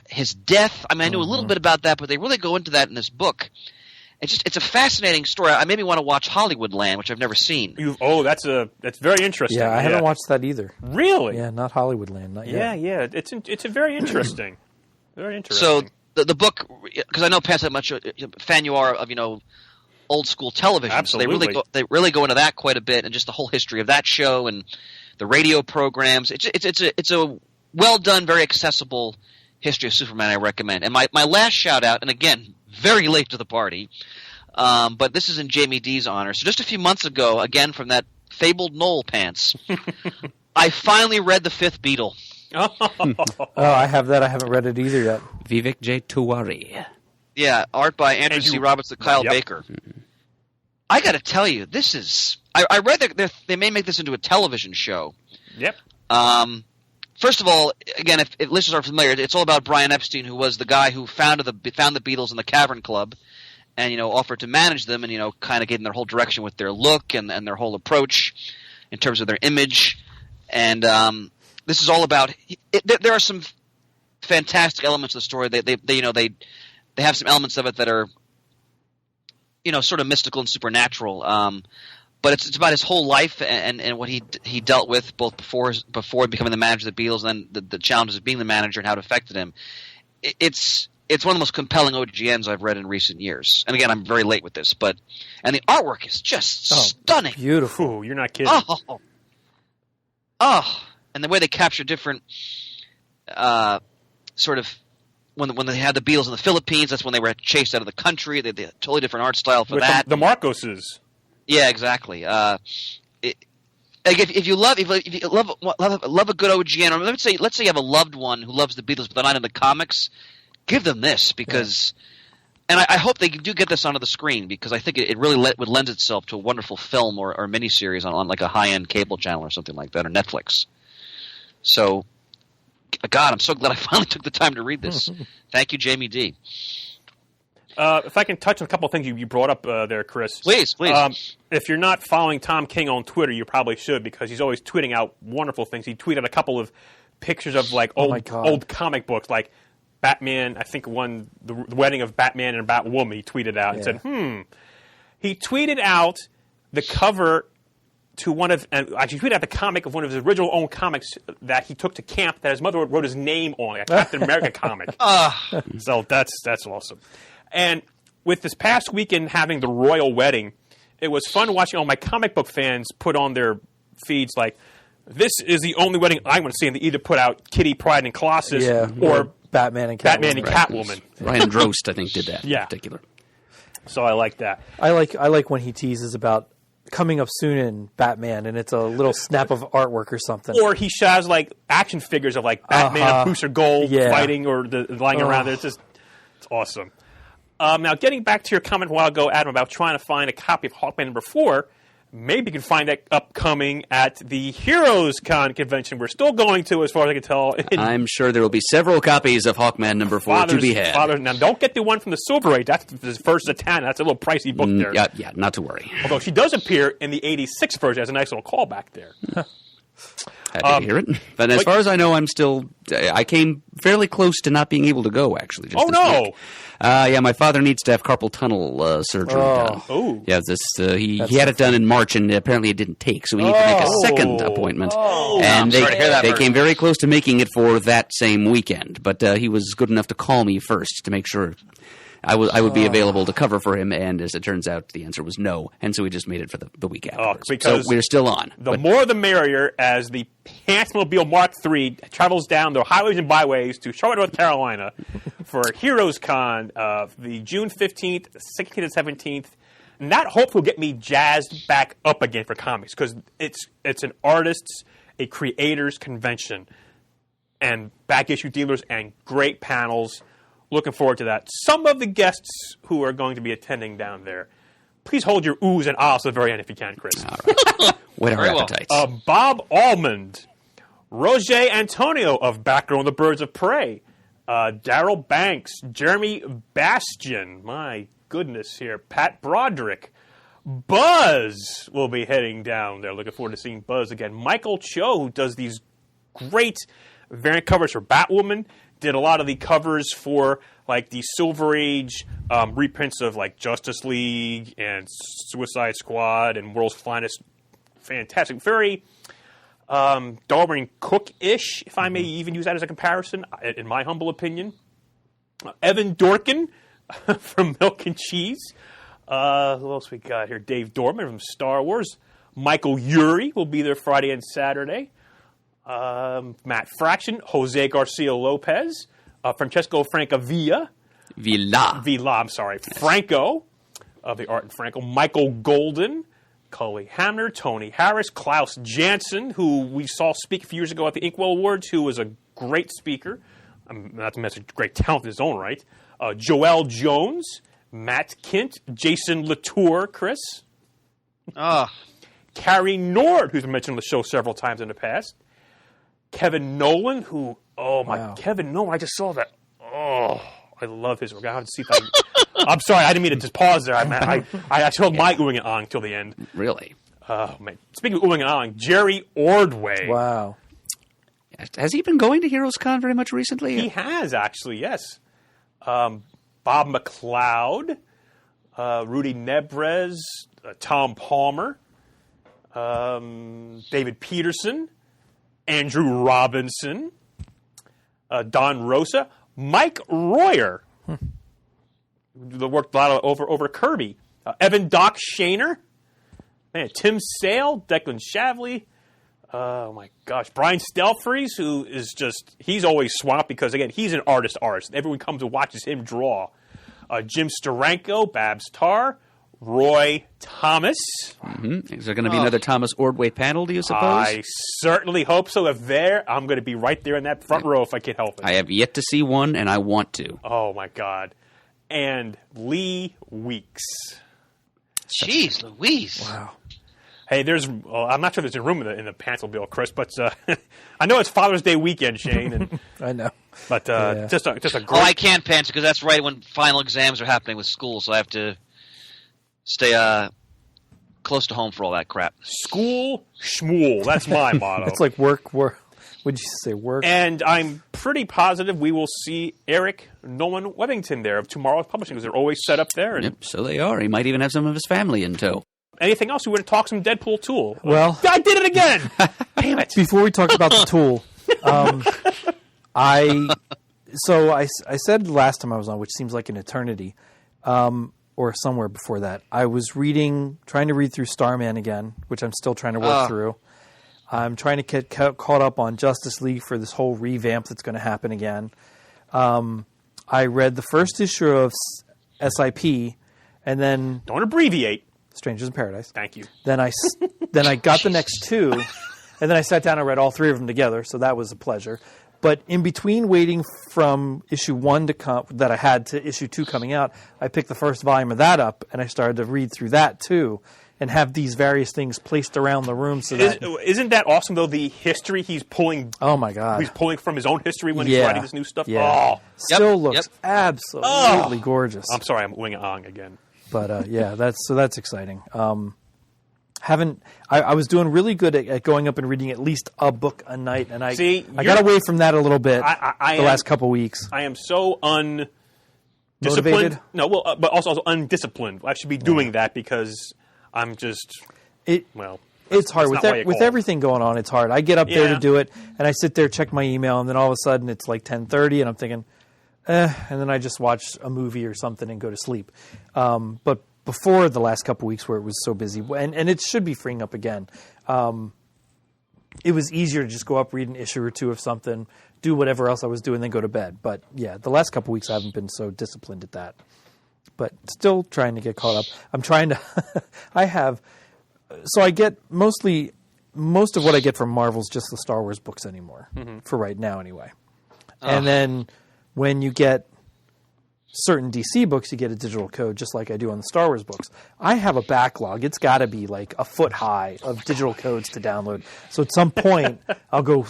[SPEAKER 5] his death. I mean, I knew a little bit about that, but they really go into that in this book. It's a fascinating story. I made me want to watch Hollywoodland, which I've never seen.
[SPEAKER 1] That's very interesting.
[SPEAKER 3] Yeah, I haven't watched that either.
[SPEAKER 1] Really?
[SPEAKER 3] Yeah, not Hollywoodland. Not yet.
[SPEAKER 1] Yeah. It's a very interesting. Very interesting.
[SPEAKER 5] So the book, because I know Pants, how much a fan you are of old school television.
[SPEAKER 1] Absolutely.
[SPEAKER 5] So they really go into that quite a bit, and just the whole history of that show and the radio programs. It's a well done, very accessible history of Superman. I recommend. And my last shout out, and again, very late to the party, but this is in Jamie D's honor. So just a few months ago, again from that fabled Knoll, Pants, I finally read The Fifth Beatle.
[SPEAKER 3] I have that. I haven't read it either yet.
[SPEAKER 4] Vivek J. Tiwari.
[SPEAKER 5] Yeah, art by Andrew C. Roberts and Kyle Baker. I got to tell you, this is. I read that they may make this into a television show.
[SPEAKER 1] Yep.
[SPEAKER 5] First of all, again, if listeners are familiar, it's all about Brian Epstein, who was the guy who found the Beatles in the Cavern Club, and offered to manage them, and kind of gave them their whole direction with their look and their whole approach in terms of their image. And this is all about. There are some fantastic elements of the story. They have some elements of it that are, sort of mystical and supernatural. But it's about his whole life and what he dealt with both before becoming the manager of the Beatles, and then the challenges of being the manager and how it affected him. It's one of the most compelling OGNs I've read in recent years. And again, I'm very late with this, and the artwork is just stunning.
[SPEAKER 3] Beautiful.
[SPEAKER 1] Ooh, you're not kidding.
[SPEAKER 5] And the way they capture different sort of when they had the Beatles in the Philippines, that's when they were chased out of the country. They had a totally different art style for
[SPEAKER 1] with
[SPEAKER 5] that.
[SPEAKER 1] The Marcoses.
[SPEAKER 5] Yeah, exactly. If you love a good OGN, or let's say you have a loved one who loves the Beatles but they're not in the comics, give them this because, and I hope they do get this onto the screen because I think it really would lend itself to a wonderful film or miniseries on like a high-end cable channel or something like that, or Netflix. So, God, I'm so glad I finally took the time to read this. Thank you, Jamie D.
[SPEAKER 1] If I can touch on a couple of things you brought up there, Chris.
[SPEAKER 5] Please.
[SPEAKER 1] If you're not following Tom King on Twitter, you probably should because he's always tweeting out wonderful things. He tweeted a couple of pictures of like old comic books, like Batman. I think the wedding of Batman and Batwoman. He tweeted out and said, He tweeted out the cover to actually tweeted out the comic of one of his original own comics that he took to camp that his mother wrote his name on, a Captain America comic. So that's awesome. And with this past weekend having the royal wedding, it was fun watching all my comic book fans put on their feeds like, this is the only wedding I want to see. And they either put out Kitty Pryde and Colossus or
[SPEAKER 3] Batman and Catwoman.
[SPEAKER 4] Ryan Drost, I think, did that in particular.
[SPEAKER 1] So I like that.
[SPEAKER 3] I like when he teases about coming up soon in Batman, and it's a little snap of artwork or something.
[SPEAKER 1] Or he has like action figures of like Batman and Booster Gold fighting or lying around there. It's awesome. Now, getting back to your comment a while ago, Adam, about trying to find a copy of Hawkman number 4, maybe you can find that upcoming at the Heroes Con convention we're still going to, as far as I can tell.
[SPEAKER 4] I'm sure there will be several copies of Hawkman number 4 to be had.
[SPEAKER 1] Now, don't get the one from the Silver Age. That's the first of 10. That's a little pricey book there.
[SPEAKER 4] Yeah, not to worry.
[SPEAKER 1] Although she does appear in the 86 version as a nice little callback there.
[SPEAKER 4] Happy to hear it. But as far as I know, I came fairly close to not being able to go, actually. Just this week. Yeah, my father needs to have carpal tunnel surgery done.
[SPEAKER 1] Oh.
[SPEAKER 4] Yeah, he had it done in March, and apparently it didn't take, so we need to make a second appointment. And they came very close to making it for that same weekend, but he was good enough to call me first to make sure I would be available to cover for him, and as it turns out, the answer was no, and so we just made it for the week afterwards.
[SPEAKER 1] Because
[SPEAKER 4] so we're still on.
[SPEAKER 1] The more the merrier, as the Pantsmobile Mark III travels down the highways and byways to Charlotte, North Carolina for Heroes Con, the June 15th, 16th, and 17th. And that hopefully will get me jazzed back up again for comics, because it's an artists, a creators convention, and back issue dealers and great panels. Looking forward to that. Some of the guests who are going to be attending down there, please hold your oohs and ahs to the very end if you can, Chris.
[SPEAKER 4] All right. Whet our appetites.
[SPEAKER 1] Bob Almond, Roger Antonio of Batgirl and the Birds of Prey, Daryl Banks, Jeremy Bastian, my goodness here, Pat Broderick, Buzz will be heading down there. Looking forward to seeing Buzz again. Michael Cho, who does these great variant covers for Batwoman, did a lot of the covers for like the Silver Age reprints of like Justice League and Suicide Squad and World's Finest. Fantastic. Very Darwin Cook-ish, if I may even use that as a comparison, in my humble opinion. Evan Dorkin from Milk and Cheese. Who else we got here? Dave Dorman from Star Wars. Michael Urey will be there Friday and Saturday. Matt Fraction, Jose Garcia Lopez, Francesco Francavilla. Franco of the Art and Franco. Michael Golden, Cully Hamner, Tony Harris, Klaus Jansen, who we saw speak a few years ago at the Inkwell Awards, who was a great speaker. Not to mention great talent in his own right. Joel Jones, Matt Kint, Jason Latour, Chris. Carrie Nord, who's been mentioned on the show several times in the past. Kevin Nolan, who, Kevin Nolan, I just saw that. Oh, I love his work. I have to see if I'm sorry, I didn't mean to just pause there. I actually held my oohing and ahhing till the end.
[SPEAKER 4] Really?
[SPEAKER 1] Oh, man. Speaking of oohing and ahhing, Jerry Ordway.
[SPEAKER 3] Wow.
[SPEAKER 4] Has he been going to Heroes Con very much recently?
[SPEAKER 1] He has, actually, yes. Bob McLeod, Rudy Nebrez, Tom Palmer, David Peterson, Andrew Robinson, Don Rosa, Mike Royer, who worked a lot over Kirby, Evan Doc Shaner, man, Tim Sale, Declan Shavley, oh my gosh, Brian Stelfreeze, who is he's always swamped because, again, he's an artist. Everyone comes and watches him draw. Jim Steranko, Babs Tarr, Roy Thomas.
[SPEAKER 4] Mm-hmm. Is there going to be another Thomas Ordway panel, do you suppose?
[SPEAKER 1] I certainly hope so. If I'm going to be right there in that front row if I can help it.
[SPEAKER 4] I have yet to see one, and I want to.
[SPEAKER 1] Oh, my God. And Lee Weeks.
[SPEAKER 5] Jeez Louise.
[SPEAKER 3] Wow.
[SPEAKER 1] Hey, I'm not sure there's a room in the Pantsville, Chris, but I know it's Father's Day weekend, Shane. And,
[SPEAKER 3] I know.
[SPEAKER 1] But just a great...
[SPEAKER 5] Oh, I can't pants because that's right when final exams are happening with school, so I have to stay close to home for all that crap.
[SPEAKER 1] School schmool. That's my motto.
[SPEAKER 3] It's like work. Would you say work?
[SPEAKER 1] And I'm pretty positive we will see Eric Nolan Webington there of Tomorrow's Publishing, because they're always set up there. And
[SPEAKER 4] yep, so they are. He might even have some of his family in tow.
[SPEAKER 1] Anything else? We want to talk some Deadpool Tool.
[SPEAKER 3] Well,
[SPEAKER 1] I did it again. Damn it!
[SPEAKER 3] Before we talk about the Tool, I said last time I was on, which seems like an eternity, or somewhere before that. I was trying to read through Starman again, which I'm still trying to work through. I'm trying to get caught up on Justice League for this whole revamp that's going to happen again. I read the first issue of SIP. And then
[SPEAKER 1] Don't abbreviate.
[SPEAKER 3] Strangers in Paradise.
[SPEAKER 1] Thank you.
[SPEAKER 3] Then I got the next 2, and then I sat down and read all 3 of them together, so that was a pleasure. But in between waiting from issue 1 to come, that I had to issue 2 coming out, I picked the first volume of that up, and I started to read through that too, and have these various things placed around the room. So that
[SPEAKER 1] Isn't that awesome, though, the history he's pulling?
[SPEAKER 3] Oh, my God.
[SPEAKER 1] He's pulling from his own history when he's writing this new stuff?
[SPEAKER 3] Yeah.
[SPEAKER 1] Oh.
[SPEAKER 3] Still looks absolutely gorgeous.
[SPEAKER 1] I'm sorry, I'm winging on again.
[SPEAKER 3] But that's exciting. I was doing really good at going up and reading at least a book a night, and I got away from that a little bit last couple weeks.
[SPEAKER 1] I am so undisciplined.
[SPEAKER 3] Motivated?
[SPEAKER 1] No, well, but also undisciplined. I should be doing that because I'm just
[SPEAKER 3] it's hard with everything going on. It's hard. I get up there to do it, and I sit there, check my email, and then all of a sudden it's like 10:30, and I'm thinking, and then I just watch a movie or something and go to sleep. But before the last couple weeks where it was so busy, and it should be freeing up again, it was easier to just go up, read an issue or 2 of something, do whatever else I was doing, then go to bed. But yeah, the last couple weeks I haven't been so disciplined at that. But still trying to get caught up. I'm trying to so I get most of what I get from Marvel's just the Star Wars books anymore, for right now anyway. And then when you get certain DC books, you get a digital code, just like I do on the Star Wars books. I have a backlog. It's got to be like a foot high of digital codes to download. So at some point, I'll go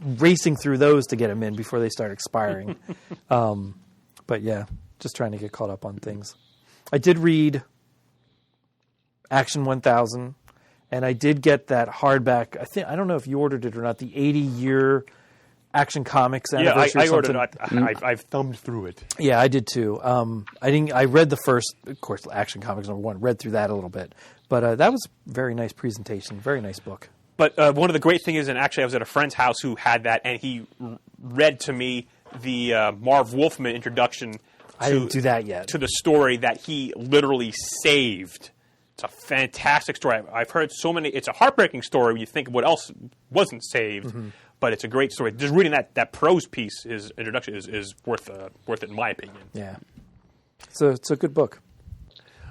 [SPEAKER 3] racing through those to get them in before they start expiring. But yeah, just trying to get caught up on things. I did read Action 1000, and I did get that hardback. I don't know if you ordered it or not. The 80-year Action Comics anniversary.
[SPEAKER 1] Yeah, I ordered it. I've thumbed through it.
[SPEAKER 3] Yeah, I did too. I read the first, of course, Action Comics #1. Read through that a little bit, but that was a very nice presentation. Very nice book.
[SPEAKER 1] But one of the great things is, and actually I was at a friend's house who had that, and he read to me the Marv Wolfman introduction.
[SPEAKER 3] I didn't do that yet.
[SPEAKER 1] To the story that he literally saved. It's a fantastic story. I've heard so many. It's a heartbreaking story when you think of what else wasn't saved, but it's a great story. Just reading that prose piece, his introduction, is worth it in my opinion.
[SPEAKER 3] Yeah, so it's a good book.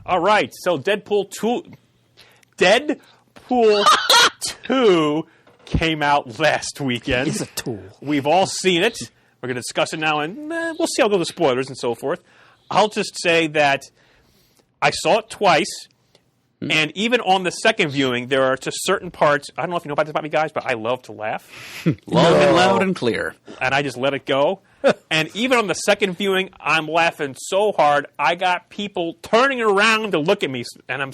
[SPEAKER 1] All right, so Deadpool 2 came out last weekend.
[SPEAKER 3] It's a tool.
[SPEAKER 1] We've all seen it. We're going to discuss it now, and we'll see how it goes with spoilers and so forth. I'll just say that I saw it twice, and even on the second viewing, there are just certain parts. I don't know if you know about this about me, guys, but I love to laugh.
[SPEAKER 4] Loud and clear.
[SPEAKER 1] And I just let it go. And even on the second viewing, I'm laughing so hard, I got people turning around to look at me, and I'm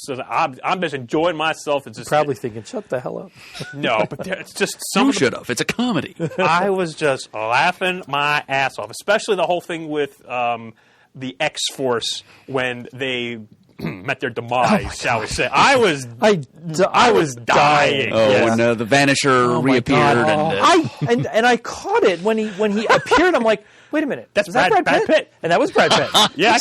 [SPEAKER 1] just enjoying myself. It's just,
[SPEAKER 3] probably thinking, shut the hell up.
[SPEAKER 1] No, but it's just some
[SPEAKER 4] You should have. It's a comedy.
[SPEAKER 1] I was just laughing my ass off, especially the whole thing with the X-Force when they met their demise, shall we say. I was dying.
[SPEAKER 4] Oh, yes. When the Vanisher reappeared.
[SPEAKER 3] And I caught it when he appeared. I'm like, wait a minute.
[SPEAKER 1] That's
[SPEAKER 3] was that Brad Pitt? And that was Brad Pitt.
[SPEAKER 1] Yeah, I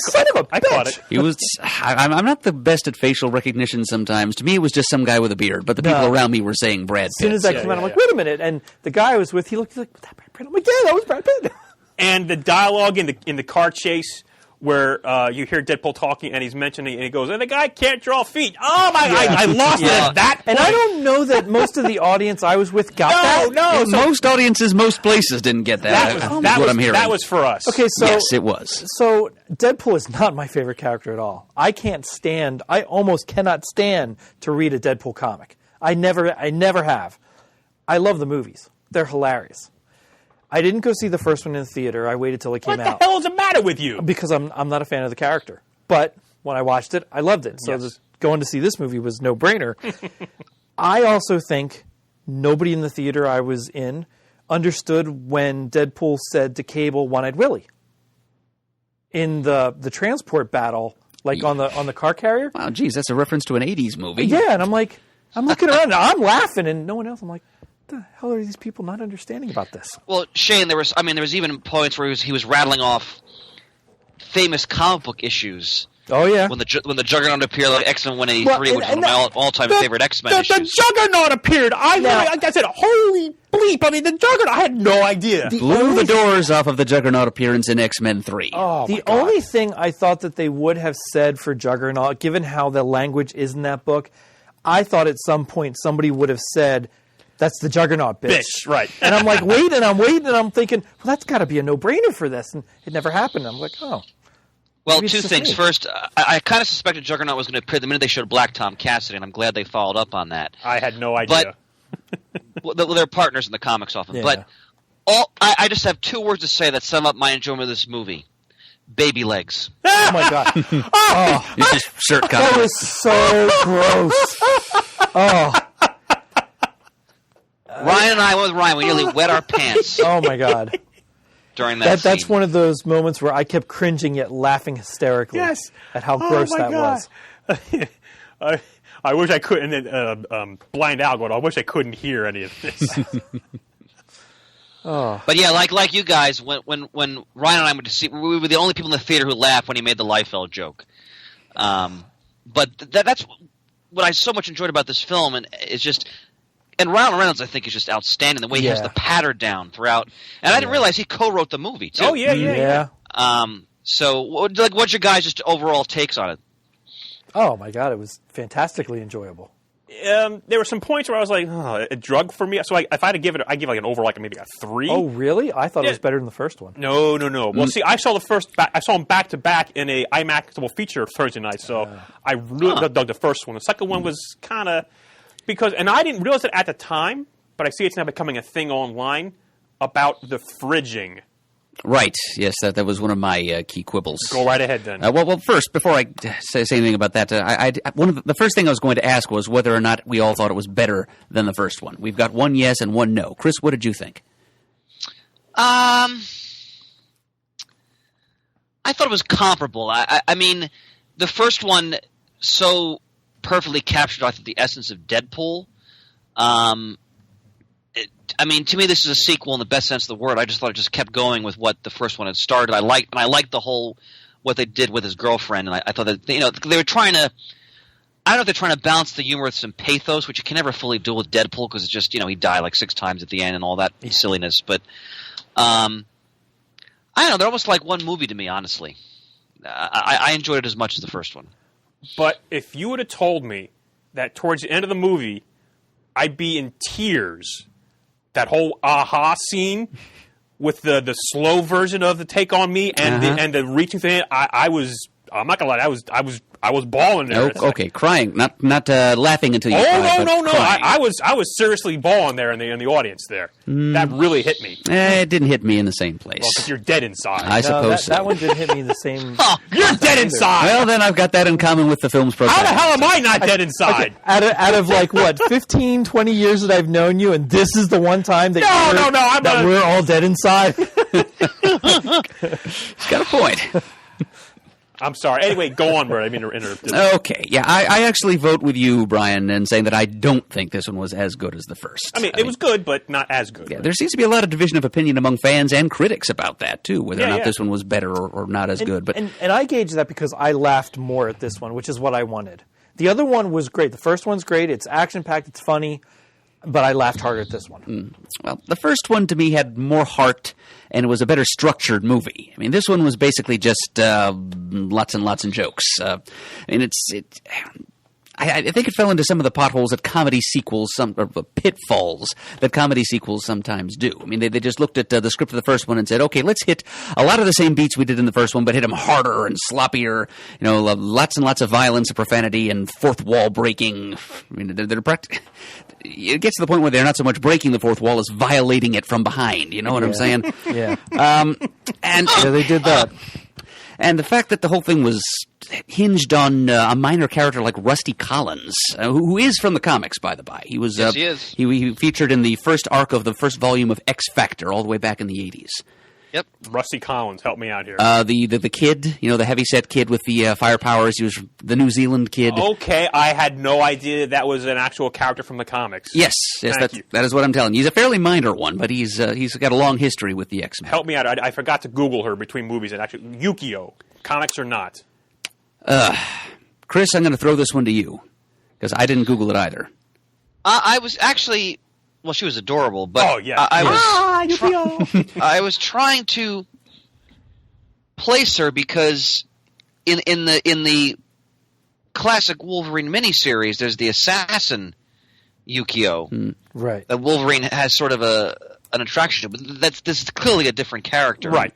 [SPEAKER 1] caught it.
[SPEAKER 4] He was. I'm not the best at facial recognition sometimes. To me, it was just some guy with a beard, but the people around me were saying Brad Pitt.
[SPEAKER 3] As soon as that came out, I'm like, wait a minute. And the guy I was with, he looked like, was that Brad Pitt? I'm like, yeah, that was Brad Pitt.
[SPEAKER 1] And the dialogue in the car chase, where you hear Deadpool talking and he's mentioning, and he goes, and the guy can't draw feet. Oh, my God, I lost it at that point.
[SPEAKER 3] And I don't know that most of the audience I was with got that.
[SPEAKER 1] No.
[SPEAKER 4] So most audiences, most places didn't get that. That's what I'm hearing.
[SPEAKER 1] That was for us.
[SPEAKER 3] Okay, so
[SPEAKER 4] yes, it was.
[SPEAKER 3] So Deadpool is not my favorite character at all. I almost cannot stand to read a Deadpool comic. I never have. I love the movies. They're hilarious. I didn't go see the first one in the theater. I waited till it came out.
[SPEAKER 1] What the hell is the matter with you?
[SPEAKER 3] Because I'm not a fan of the character. But when I watched it, I loved it. So going to see this movie was no brainer. I also think nobody in the theater I was in understood when Deadpool said to Cable, "One-Eyed Willie," in the transport battle, like on the car carrier.
[SPEAKER 4] Wow, geez, that's a reference to an '80s movie.
[SPEAKER 3] Yeah, and I'm looking around, and I'm laughing, and no one else. I'm like, the hell are these people not understanding about this?
[SPEAKER 5] Well, Shane, there was even points where he was rattling off famous comic book issues
[SPEAKER 3] Oh yeah.
[SPEAKER 5] When the Juggernaut appeared, like X-Men 183, which is one of my all-time favorite X-Men issues.
[SPEAKER 1] The Juggernaut appeared. I said, holy bleep. I mean, the Juggernaut, I had no idea.
[SPEAKER 4] Blew the doors off of the Juggernaut appearance in X-Men 3.
[SPEAKER 1] Oh,
[SPEAKER 3] the only thing I thought that they would have said for Juggernaut, given how the language is in that book, I thought at some point somebody would have said, that's the Juggernaut, bitch.
[SPEAKER 1] Right.
[SPEAKER 3] And I'm like, wait, and I'm thinking, well, that's got to be a no-brainer for this. And it never happened. I'm like, oh.
[SPEAKER 5] Well, two things. First, I kind of suspected Juggernaut was going to appear the minute they showed Black Tom Cassidy, and I'm glad they followed up on that.
[SPEAKER 1] I had no idea.
[SPEAKER 5] But they're partners in the comics often.
[SPEAKER 3] Yeah.
[SPEAKER 5] But I just have two words to say that sum up my enjoyment of this movie. Baby legs.
[SPEAKER 3] Oh, my God. Oh,
[SPEAKER 4] It's just shirt
[SPEAKER 3] that
[SPEAKER 4] cover.
[SPEAKER 3] was so gross. Oh,
[SPEAKER 5] Ryan and I went with Ryan. We nearly wet our pants
[SPEAKER 3] oh my God.
[SPEAKER 5] during that scene.
[SPEAKER 3] That's one of those moments where I kept cringing yet laughing hysterically
[SPEAKER 1] Yes.
[SPEAKER 3] at how gross
[SPEAKER 1] my
[SPEAKER 3] that
[SPEAKER 1] God.
[SPEAKER 3] was.
[SPEAKER 1] I wish I could. And then Blind Al going, I wish I couldn't hear any of this.
[SPEAKER 5] But yeah, like you guys, when Ryan and I went to see, we were the only people in the theater who laughed when he made the Liefeld joke. But that's what I so much enjoyed about this film, and it's just. And Ryan Reynolds, I think, is just outstanding the way he has the patter down throughout. And I didn't realize he co-wrote the movie too.
[SPEAKER 1] Oh yeah.
[SPEAKER 5] So, what's your guys' just overall takes on it?
[SPEAKER 3] Oh my God, it was fantastically enjoyable.
[SPEAKER 1] There were some points where I was like, oh, a drug for me. So if I had to give it, I'd give like an overall, like maybe a 3.
[SPEAKER 3] Oh really? I thought it was better than the first one.
[SPEAKER 1] No. Well, see, I saw I saw them back to back in a IMAX double feature Thursday night, so I really dug the first one. The second one was kind of and I didn't realize it at the time, but I see it's now becoming a thing online about the fridging.
[SPEAKER 4] Right. Yes, that was one of my key quibbles.
[SPEAKER 1] Go right ahead then.
[SPEAKER 4] Well, first, before I say anything about that, the first thing I was going to ask was whether or not we all thought it was better than the first one. We've got one yes and one no. Chris, what did you think?
[SPEAKER 5] I thought it was comparable. I mean, the first one so perfectly captured, I think, the essence of Deadpool. I mean, to me, this is a sequel in the best sense of the word. I just thought it just kept going with what the first one had started. I liked the whole what they did with his girlfriend, and I thought that they were trying to. I don't know if they're trying to balance the humor with some pathos, which you can never fully do with Deadpool because it's just he died like 6 times at the end and all that silliness. But I don't know. They're almost like one movie to me, honestly. I enjoyed it as much as the first one.
[SPEAKER 1] But if you would have told me that towards the end of the movie, I'd be in tears, that whole aha scene with the slow version of the Take on Me and the reaching thing, I'm not gonna lie, I was bawling there.
[SPEAKER 4] Oh, okay, crying, not laughing until you.
[SPEAKER 1] Oh no! I was seriously bawling there in the audience there. That really hit me.
[SPEAKER 4] It didn't hit me in the same place.
[SPEAKER 1] Well, because you're dead inside.
[SPEAKER 4] I suppose
[SPEAKER 3] that one didn't hit me in the same.
[SPEAKER 1] You're dead inside.
[SPEAKER 4] Well, then I've got that in common with the film's
[SPEAKER 1] How
[SPEAKER 4] protagonist.
[SPEAKER 1] the hell am I not dead inside?
[SPEAKER 3] Okay. Out of like what 15, 20 years that I've known you, and this is the one time that we're all dead inside.
[SPEAKER 4] He's got a point.
[SPEAKER 1] I'm sorry. Anyway, go on, Bert. I mean to interrupt.
[SPEAKER 4] Okay, yeah, I actually vote with you, Brian, in saying that I don't think this one was as good as the first.
[SPEAKER 1] I mean, it was good, but not as good.
[SPEAKER 4] Yeah, there seems to be a lot of division of opinion among fans and critics about that, too, whether or not
[SPEAKER 1] yeah.
[SPEAKER 4] this one was better or not as good. But
[SPEAKER 3] and I gauge that because I laughed more at this one, which is what I wanted. The other one was great. The first one's great. It's action-packed. It's funny. But I laughed harder at this one.
[SPEAKER 4] Well, the first one to me had more heart, and it was a better structured movie. I mean, this one was basically just lots and lots of jokes. I think it fell into some of the potholes that comedy sequels, or pitfalls that comedy sequels sometimes do. I mean, they just looked at the script of the first one and said, okay, let's hit a lot of the same beats we did in the first one, but hit them harder and sloppier. Lots and lots of violence and profanity and fourth wall breaking. I mean, it gets to the point where they're not so much breaking the fourth wall as violating it from behind. You know what I'm saying?
[SPEAKER 3] Yeah.
[SPEAKER 4] And
[SPEAKER 3] they did that.
[SPEAKER 4] And the fact that the whole thing was hinged on a minor character like Rusty Collins, who is from the comics, by the by. He was.
[SPEAKER 5] Yes, he is.
[SPEAKER 4] He featured in the first arc of the first volume of X Factor all the way back in the 80s.
[SPEAKER 5] Yep.
[SPEAKER 1] Rusty Collins, help me out here.
[SPEAKER 4] The kid, the heavyset kid with the fire powers. He was the New Zealand kid.
[SPEAKER 1] Okay, I had no idea that was an actual character from the comics.
[SPEAKER 4] Yes,
[SPEAKER 1] Thank you.
[SPEAKER 4] that is what I'm telling you. He's a fairly minor one, but he's got a long history with the X-Men.
[SPEAKER 1] Help me out. I forgot to Google her between movies and actually Yukio, comics or not.
[SPEAKER 4] Chris, I'm going to throw this one to you because I didn't Google it either.
[SPEAKER 5] I was actually, well, she was adorable, but
[SPEAKER 1] Oh, yeah.
[SPEAKER 5] I was trying to place her because in the classic Wolverine miniseries, there's the assassin Yukio
[SPEAKER 3] Right.
[SPEAKER 5] that Wolverine has sort of an attraction to, but this is clearly a different character.
[SPEAKER 1] Right.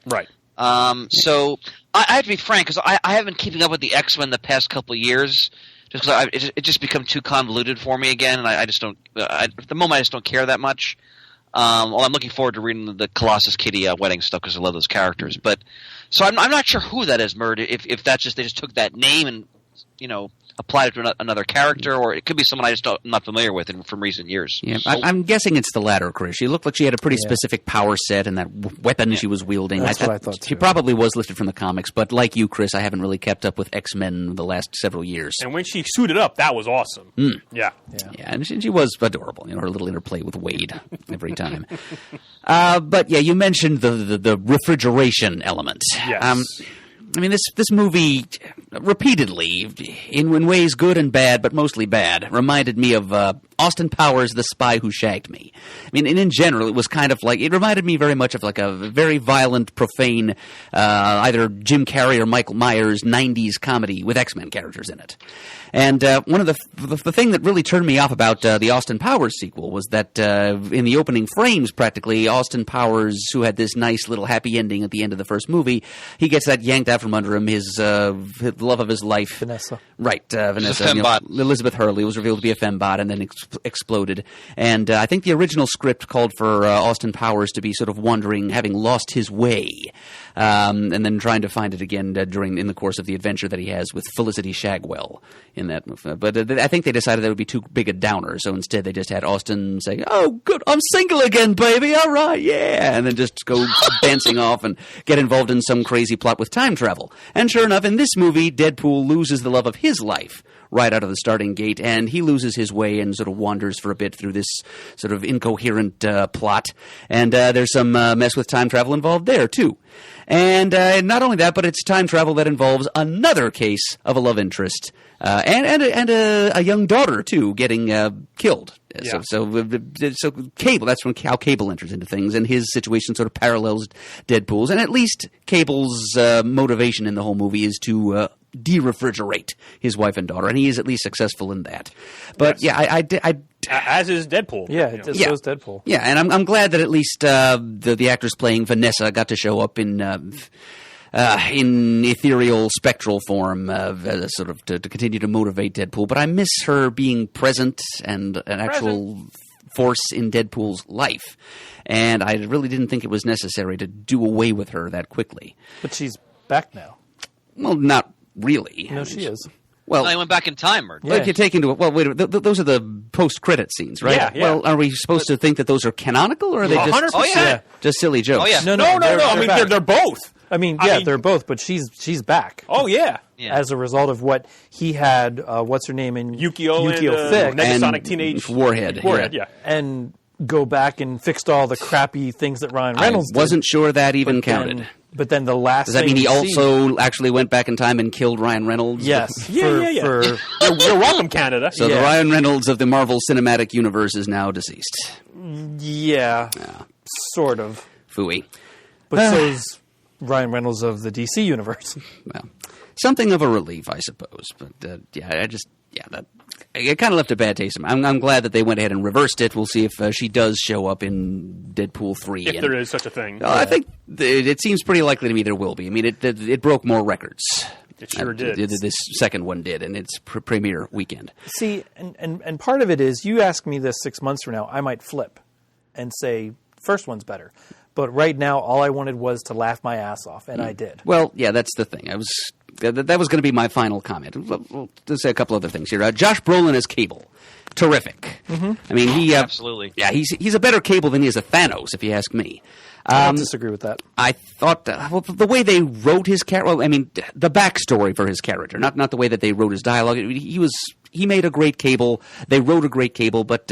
[SPEAKER 5] So I have to be frank because I haven't been keeping up with the X-Men the past couple of years. Just because it just become too convoluted for me again, and I just don't. At the moment, I just don't care that much. Well, I'm looking forward to reading the Colossus Kitty wedding stuff because I love those characters. But so I'm not sure who that is, Murd. If that's just they just took that name and applied it to another character, or it could be someone I'm not familiar with from recent years.
[SPEAKER 4] Yeah,
[SPEAKER 5] So,
[SPEAKER 4] I'm guessing it's the latter, Chris. She looked like she had a pretty specific power set and that weapon she was wielding.
[SPEAKER 3] That's what I thought,
[SPEAKER 4] She
[SPEAKER 3] too.
[SPEAKER 4] probably was listed from the comics, but like you, Chris, I haven't really kept up with X-Men the last several years.
[SPEAKER 1] And when she suited up, that was awesome. Yeah.
[SPEAKER 4] Yeah, and she was adorable. Her little interplay with Wade every time. But yeah, you mentioned the refrigeration element.
[SPEAKER 1] Yes.
[SPEAKER 4] I mean, this movie repeatedly, in ways good and bad, but mostly bad, reminded me of Austin Powers' The Spy Who Shagged Me. I mean, and in general, it was kind of like, it reminded me very much of like a very violent, profane, either Jim Carrey or Michael Myers 90s comedy with X-Men characters in it. And one of the thing that really turned me off about the Austin Powers sequel was that in the opening frames, practically, Austin Powers, who had this nice little happy ending at the end of the first movie, he gets that yanked out from under him, his love of his life.
[SPEAKER 3] Vanessa.
[SPEAKER 4] Right, Vanessa.
[SPEAKER 5] a fembot.
[SPEAKER 4] Elizabeth Hurley was revealed to be a fembot and then exploded. And I think the original script called for Austin Powers to be sort of wandering, having lost his way, and then trying to find it again in the course of the adventure that he has with Felicity Shagwell in that movie. But I think they decided that would be too big a downer, so instead they just had Austin say, "Oh, good, I'm single again, baby, all right, yeah," and then just go dancing off and get involved in some crazy plot with time travel. And sure enough, in this movie, Deadpool loses the love of his life right out of the starting gate, and he loses his way and sort of wanders for a bit through this sort of incoherent plot. And there's some mess with time travel involved there, too. And not only that, but it's time travel that involves another case of a love interest and a young daughter, too, getting killed.
[SPEAKER 1] Yeah.
[SPEAKER 4] So Cable, that's when how Cable enters into things, and his situation sort of parallels Deadpool's. And at least Cable's motivation in the whole movie is to de-refrigerate his wife and daughter, and he is at least successful in that. But I
[SPEAKER 1] As is Deadpool.
[SPEAKER 3] Yeah, so is Deadpool.
[SPEAKER 4] yeah, and I'm glad that at least the actress playing Vanessa got to show up in ethereal, spectral form, sort of to continue to motivate Deadpool. But I miss her being present and an actual force in Deadpool's life. And I really didn't think it was necessary to do away with her that quickly.
[SPEAKER 3] But she's back now.
[SPEAKER 4] Well, not really.
[SPEAKER 3] No, she is.
[SPEAKER 4] Well,
[SPEAKER 5] I went back in time, Murd.
[SPEAKER 3] Yeah.
[SPEAKER 4] if you take into it, well, wait, those are the post-credit scenes, right?
[SPEAKER 1] Yeah, yeah.
[SPEAKER 4] Well, are we supposed to think that those are canonical, or are they just
[SPEAKER 1] 100%.
[SPEAKER 5] Oh, yeah.
[SPEAKER 4] just silly jokes?
[SPEAKER 5] Oh, yeah.
[SPEAKER 1] No. I mean,
[SPEAKER 3] back.
[SPEAKER 1] they're both.
[SPEAKER 3] I mean,
[SPEAKER 1] I
[SPEAKER 3] yeah,
[SPEAKER 1] mean-
[SPEAKER 3] they're both, but she's back.
[SPEAKER 1] Oh, yeah.
[SPEAKER 5] Yeah.
[SPEAKER 3] As a result of what he had, what's her name in
[SPEAKER 1] Yukio and
[SPEAKER 3] Thick,
[SPEAKER 1] Negasonic
[SPEAKER 4] And
[SPEAKER 1] Teenage
[SPEAKER 4] Warhead.
[SPEAKER 1] Yeah.
[SPEAKER 3] and go back and fixed all the crappy things that Ryan
[SPEAKER 4] I
[SPEAKER 3] Reynolds did.
[SPEAKER 4] wasn't sure that even
[SPEAKER 3] But
[SPEAKER 4] counted.
[SPEAKER 3] But then the last
[SPEAKER 4] Does that
[SPEAKER 3] thing
[SPEAKER 4] mean he
[SPEAKER 3] we see-
[SPEAKER 4] also actually went back in time and killed Ryan Reynolds?
[SPEAKER 3] Yes.
[SPEAKER 1] Yeah.
[SPEAKER 3] For
[SPEAKER 1] You're welcome, Canada.
[SPEAKER 4] So the
[SPEAKER 3] Yeah.
[SPEAKER 4] Ryan Reynolds of the Marvel Cinematic Universe is now deceased.
[SPEAKER 3] yeah, sort of.
[SPEAKER 4] Phooey.
[SPEAKER 3] But so's Ryan Reynolds of the DC universe.
[SPEAKER 4] Well, something of a relief, I suppose. But it kind of left a bad taste in my mouth. I'm glad that they went ahead and reversed it. We'll see if she does show up in Deadpool 3.
[SPEAKER 1] If there is such a thing.
[SPEAKER 4] I think it seems pretty likely to me there will be. I mean, it broke more records.
[SPEAKER 1] It sure did.
[SPEAKER 4] This second one did, and its premiere weekend.
[SPEAKER 3] See, and part of it is, you ask me this 6 months from now, I might flip and say, first one's better. But right now, all I wanted was to laugh my ass off, and I did.
[SPEAKER 4] Well, yeah, that's the thing. That was going to be my final comment. We'll say a couple other things here. Josh Brolin as Cable, terrific. Mm-hmm. I mean, he
[SPEAKER 5] Absolutely.
[SPEAKER 4] Yeah, he's a better Cable than he is a Thanos, if you ask me.
[SPEAKER 3] I don't disagree with that.
[SPEAKER 4] I thought the way they wrote his character. Well, I mean, the backstory for his character, not the way that they wrote his dialogue. He made a great Cable. They wrote a great Cable, but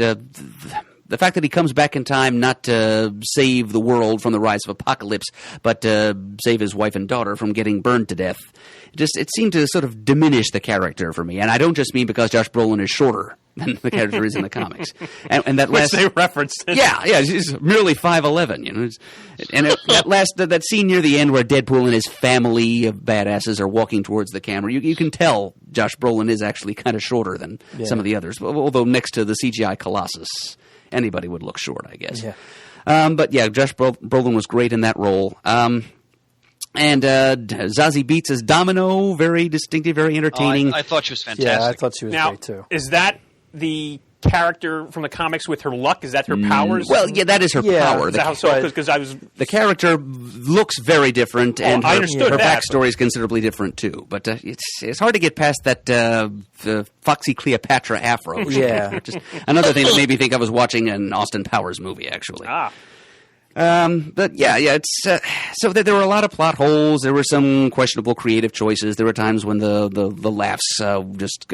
[SPEAKER 4] the fact that he comes back in time not to save the world from the rise of apocalypse, but to save his wife and daughter from getting burned to death, it seemed to sort of diminish the character for me. And I don't just mean because Josh Brolin is shorter than the character is in the comics. And that last,
[SPEAKER 1] which they referenced.
[SPEAKER 4] yeah, he's merely 5'11", you know. And that scene near the end where Deadpool and his family of badasses are walking towards the camera, you can tell Josh Brolin is actually kind of shorter than some of the others. Although next to the CGI Colossus, anybody would look short, I guess.
[SPEAKER 3] Yeah.
[SPEAKER 4] But yeah, Josh Brolin was great in that role. And Zazie Beetz as Domino, very distinctive, very entertaining.
[SPEAKER 5] I thought she was fantastic.
[SPEAKER 3] Yeah, I thought she was great too.
[SPEAKER 1] Is that the character from the comics with her luck? Is that her powers?
[SPEAKER 4] Well, yeah, that is her power.
[SPEAKER 1] Is that how so? Because I was
[SPEAKER 4] the character looks very different, and
[SPEAKER 1] I understood
[SPEAKER 4] her
[SPEAKER 1] that,
[SPEAKER 4] backstory is considerably different too. But it's hard to get past that the Foxy Cleopatra afro.
[SPEAKER 3] Yeah,
[SPEAKER 4] just another thing that made me think I was watching an Austin Powers movie, actually. But yeah, it's so that there were a lot of plot holes. There were some questionable creative choices. There were times when the laughs just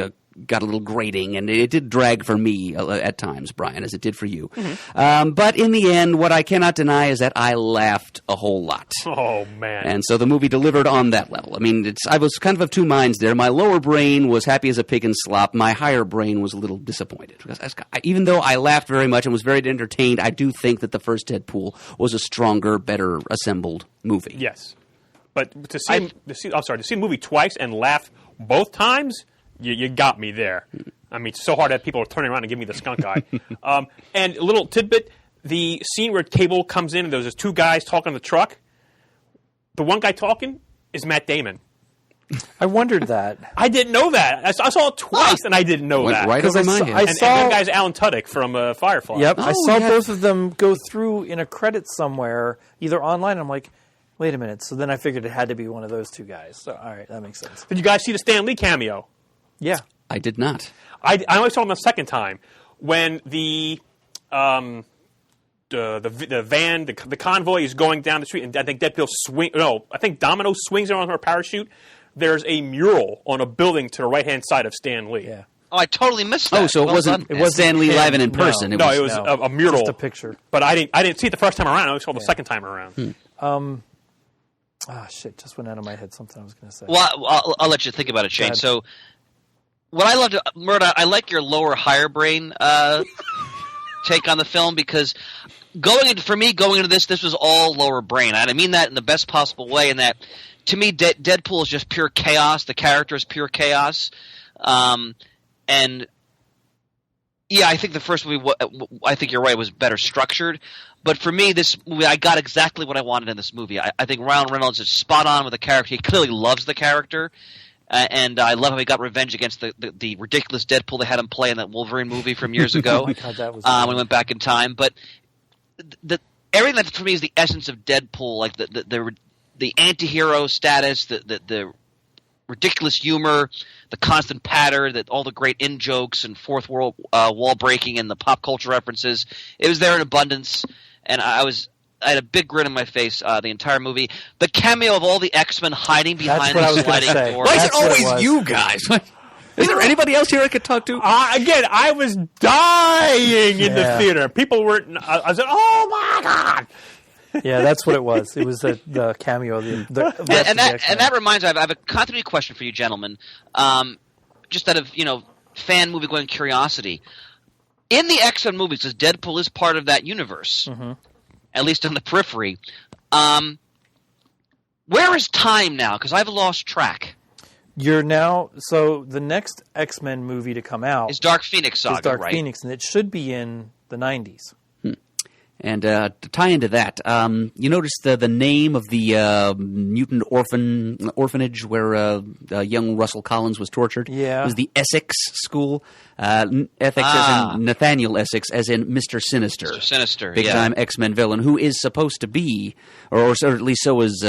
[SPEAKER 4] got a little grating, and it did drag for me at times, Brian, as it did for you. Mm-hmm. But in the end, what I cannot deny is that I laughed a whole lot.
[SPEAKER 1] Oh, man.
[SPEAKER 4] And so the movie delivered on that level. I mean, I was kind of two minds there. My lower brain was happy as a pig in slop. My higher brain was a little disappointed. Because even though I laughed very much and was very entertained, I do think that the first Deadpool was a stronger, better assembled movie.
[SPEAKER 1] Yes. But to see the movie twice and laugh both times, you got me there. I mean, it's so hard that people are turning around and giving me the skunk eye. And a little tidbit, the scene where Cable comes in and there's two guys talking in the truck, the one guy talking is Matt Damon.
[SPEAKER 3] I wondered that.
[SPEAKER 1] I didn't know that. I saw it twice and I didn't know that.
[SPEAKER 4] Right over my head.
[SPEAKER 1] And that guy's Alan Tudyk from Firefly.
[SPEAKER 3] Yep, I saw both of them go through in a credit somewhere, either online. I'm like, wait a minute. So then I figured it had to be one of those two guys. So, all right, that makes sense.
[SPEAKER 1] Did you guys see the Stan Lee cameo?
[SPEAKER 3] Yeah.
[SPEAKER 4] I did not.
[SPEAKER 1] I only saw him the second time when the van, the convoy is going down the street, and I think I think Domino swings around her parachute. There's a mural on a building to the right-hand side of Stan Lee.
[SPEAKER 3] Yeah.
[SPEAKER 5] Oh, I totally missed that.
[SPEAKER 4] Oh, so it wasn't Stan Lee live and in person.
[SPEAKER 1] No, it was a mural.
[SPEAKER 3] Just a picture.
[SPEAKER 1] But I didn't see it the first time around. I only saw it the second time around.
[SPEAKER 3] Shit, just went out of my head something I was going to say.
[SPEAKER 5] Well, I'll let you think about it, Shane. So, what I loved, Murda, I like your lower higher brain take on the film, because going into this was all lower brain. And I mean that in the best possible way, in that, to me, Deadpool is just pure chaos. The character is pure chaos. And yeah, I think the first movie, I think you're right, was better structured. But for me, this movie, I got exactly what I wanted in this movie. I think Ryan Reynolds is spot on with the character. He clearly loves the character. And I love how he got revenge against the ridiculous Deadpool they had him play in that Wolverine movie from years ago.
[SPEAKER 3] Oh my God, that was
[SPEAKER 5] when he went back in time. But everything that for me is the essence of Deadpool, like the anti-hero status, the ridiculous humor, the constant patter, all the great in-jokes and fourth wall breaking and the pop culture references. It was there in abundance, and I had a big grin on my face the entire movie. The cameo of all the X-Men hiding behind the sliding door.
[SPEAKER 4] Why is it always you guys? Is there anybody else here I could talk to?
[SPEAKER 1] Again, I was dying in the theater. People were. I said, "Oh my God!"
[SPEAKER 3] Yeah, that's what it was. It was the cameo. And
[SPEAKER 5] that reminds me. I have a continuity question for you, gentlemen. Just out of fan movie going curiosity. In the X-Men movies, because Deadpool is part of that universe. Mm-hmm. At least on the periphery. Where is time now? Because I've lost track.
[SPEAKER 3] So the next X-Men movie to come out
[SPEAKER 5] is Dark Phoenix Saga,
[SPEAKER 3] is Dark
[SPEAKER 5] right?
[SPEAKER 3] Phoenix, and it should be in the 90s.
[SPEAKER 4] And to tie into that, you notice the name of the mutant orphanage where young Russell Collins was tortured?
[SPEAKER 3] Yeah.
[SPEAKER 4] It was the Essex School. Essex as in Nathaniel Essex, as in Mr. Sinister.
[SPEAKER 5] Mr. Sinister,
[SPEAKER 4] big-time X-Men villain, who is supposed to be, or at least so is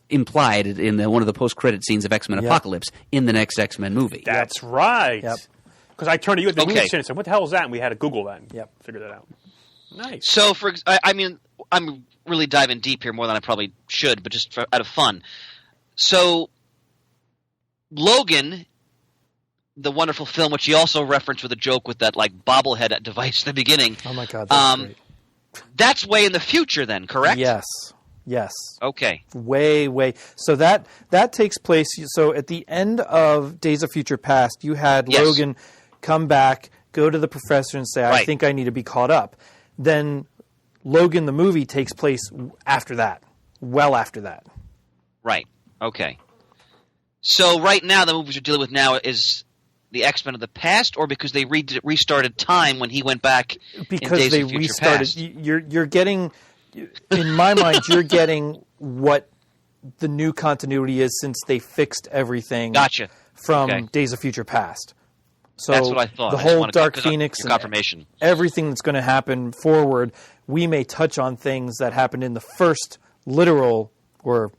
[SPEAKER 4] implied in one of the post-credit scenes of X-Men Apocalypse in the next X-Men movie.
[SPEAKER 1] That's right.
[SPEAKER 3] Yep.
[SPEAKER 1] Because I turned to you at the movie and said, "What the hell is that?" And we had to Google that and figure that out. Nice.
[SPEAKER 5] So, I'm really diving deep here more than I probably should, but just out of fun. So, Logan the wonderful film, which he also referenced with a joke with that like bobblehead device at the beginning.
[SPEAKER 3] Oh my God, that's great.
[SPEAKER 5] That's way in the future, then, correct?
[SPEAKER 3] Yes.
[SPEAKER 5] Okay.
[SPEAKER 3] Way. So that takes place. So at the end of Days of Future Past, you had Logan come back, go to the professor, and say, "I think I need to be caught up." Then Logan, the movie, takes place after that. Well after that.
[SPEAKER 5] Right. Okay. So right now, the movies we're dealing with now is the X-Men of the past, or because they restarted time when he went back
[SPEAKER 3] because
[SPEAKER 5] in Days
[SPEAKER 3] they
[SPEAKER 5] of Future
[SPEAKER 3] restarted.
[SPEAKER 5] Past.
[SPEAKER 3] You're getting, in my mind, you're getting what the new continuity is since they fixed everything.
[SPEAKER 5] Gotcha.
[SPEAKER 3] From Days of Future Past. So
[SPEAKER 5] that's what I thought.
[SPEAKER 3] The whole Dark Phoenix and
[SPEAKER 5] confirmation.
[SPEAKER 3] Everything that's going to happen forward, we may touch on things that happened in the first literal or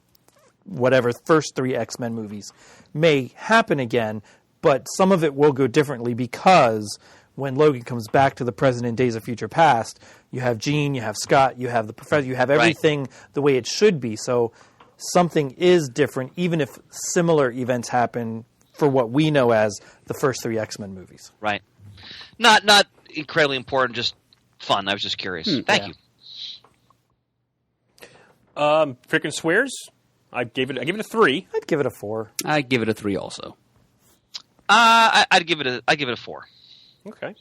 [SPEAKER 3] whatever first 3 X-Men movies may happen again, but some of it will go differently because when Logan comes back to the present in Days of Future Past, you have Jean, you have Scott, you have the professor, you have everything the way it should be. So something is different, even if similar events happen for what we know as the first 3 X-Men movies.
[SPEAKER 5] Right. Not incredibly important, just fun. I was just curious. Thank you.
[SPEAKER 1] Freaking swears. I give it a 3.
[SPEAKER 3] I'd give it a 4.
[SPEAKER 4] I give it a 3 also.
[SPEAKER 5] I'd give it a 4.
[SPEAKER 1] Okay.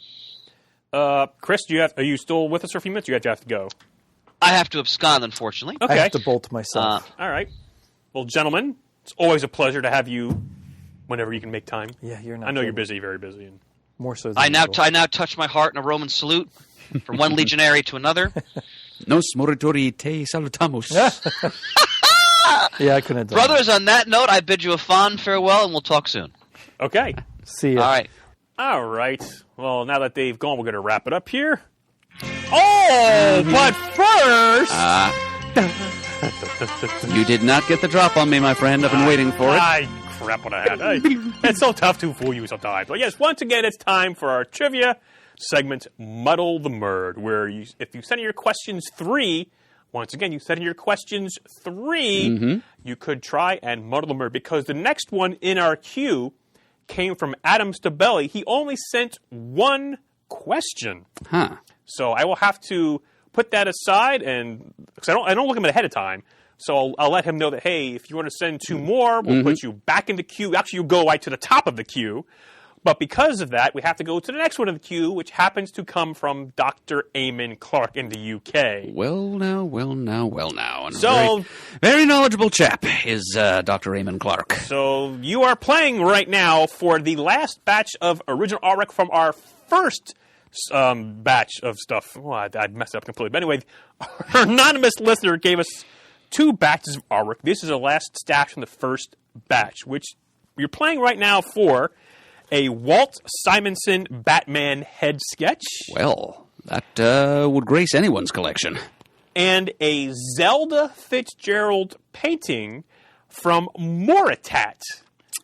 [SPEAKER 1] Chris, are you still with us for a few minutes? You have to go.
[SPEAKER 5] I have to abscond, unfortunately.
[SPEAKER 1] Okay.
[SPEAKER 3] I have to bolt myself.
[SPEAKER 1] All right. Well, gentlemen, it's always a pleasure to have you whenever you can make time.
[SPEAKER 3] Yeah, you're not.
[SPEAKER 1] I know you're busy, very busy. And
[SPEAKER 3] more so than
[SPEAKER 5] I now touch my heart in a Roman salute from one legionary to another.
[SPEAKER 4] Nos moritori te salutamos.
[SPEAKER 3] Yeah, I couldn't have done
[SPEAKER 5] Brothers, on that note, I bid you a fond farewell, and we'll talk soon.
[SPEAKER 1] Okay.
[SPEAKER 3] that. See ya.
[SPEAKER 5] All right.
[SPEAKER 1] All right. Well, now that they've gone, we're going to wrap it up here. Oh, but first...
[SPEAKER 4] You did not get the drop on me, my friend. I've been waiting for it.
[SPEAKER 1] Crap what I had. It's so tough to fool you sometimes. But yes, once again, it's time for our trivia segment, Muddle the Murd, where if you send in your questions 3, once again, you send in your questions 3, you could try and muddle the murd, because the next one in our queue came from Adam Stabelli. He only sent 1 question.
[SPEAKER 4] Huh.
[SPEAKER 1] So I will have to put that aside, and because I don't look him ahead of time. So I'll let him know that, hey, if you want to send 2 more, we'll put you back in the queue. Actually, you go right to the top of the queue. But because of that, we have to go to the next one in the queue, which happens to come from Dr. Eamon Clark in the UK.
[SPEAKER 4] Well now. And
[SPEAKER 1] So,
[SPEAKER 4] very knowledgeable chap is Dr. Eamon Clark.
[SPEAKER 1] So you are playing right now for the last batch of original artwork from our first batch of stuff. Well, I'd messed it up completely. But anyway, our anonymous listener gave us 2 batches of artwork. This is the last stash from the first batch, which you're playing right now for a Walt Simonson Batman head sketch.
[SPEAKER 4] Well, that would grace anyone's collection.
[SPEAKER 1] And a Zelda Fitzgerald painting from Moritat.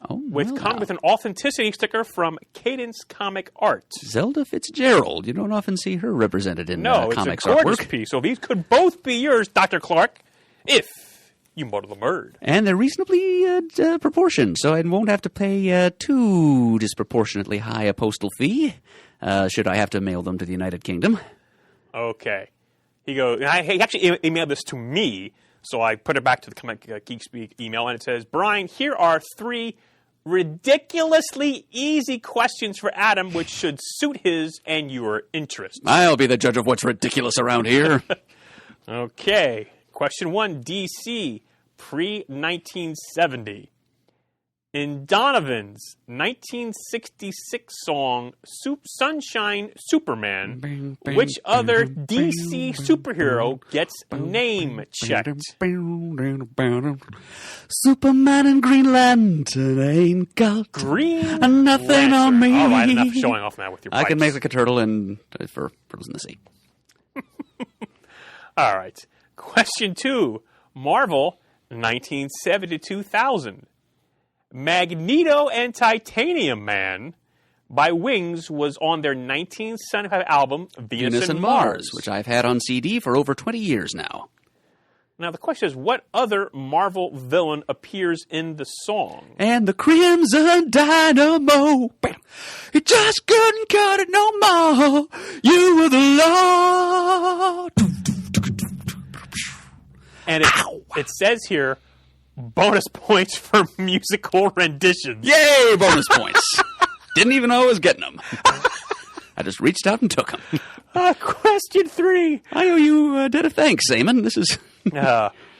[SPEAKER 4] Oh,
[SPEAKER 1] Come with an authenticity sticker from Cadence Comic Art.
[SPEAKER 4] Zelda Fitzgerald. You don't often see her represented in comics
[SPEAKER 1] it's a gorgeous
[SPEAKER 4] artwork.
[SPEAKER 1] piece. So these could both be yours, Dr. Clark, if you muddle the murd.
[SPEAKER 4] And they're reasonably proportioned, so I won't have to pay too disproportionately high a postal fee, should I have to mail them to the United Kingdom.
[SPEAKER 1] Okay. He actually emailed this to me, so I put it back to the Comic Geek Speak email, and it says, Brian, here are 3 ridiculously easy questions for Adam, which should suit his and your interests.
[SPEAKER 4] I'll be the judge of what's ridiculous around here.
[SPEAKER 1] Okay. Question 1, DC, pre-1970. In Donovan's 1966 song, Sunshine Superman, which other DC superhero gets name checked?
[SPEAKER 4] Superman and Green Lantern ain't got
[SPEAKER 1] Green
[SPEAKER 4] nothing
[SPEAKER 1] Lantern.
[SPEAKER 4] on me.
[SPEAKER 1] All right, enough showing off now with your
[SPEAKER 4] I
[SPEAKER 1] pipes.
[SPEAKER 4] can make like a turtle and for Pearls in the Sea.
[SPEAKER 1] All right. Question 2, Marvel, 1970-2000. Magneto and Titanium Man by Wings was on their 1975 album, Venus and Mars,
[SPEAKER 4] which I've had on CD for over 20 years now.
[SPEAKER 1] Now, the question is, what other Marvel villain appears in the song?
[SPEAKER 4] And the Crimson Dynamo, you just couldn't cut it no more. You were the law.
[SPEAKER 1] And it says here, bonus points for musical renditions.
[SPEAKER 4] Yay, bonus points. Didn't even know I was getting them. I just reached out and took them.
[SPEAKER 1] Question 3.
[SPEAKER 4] I owe you a debt of thanks, Eamon. This is...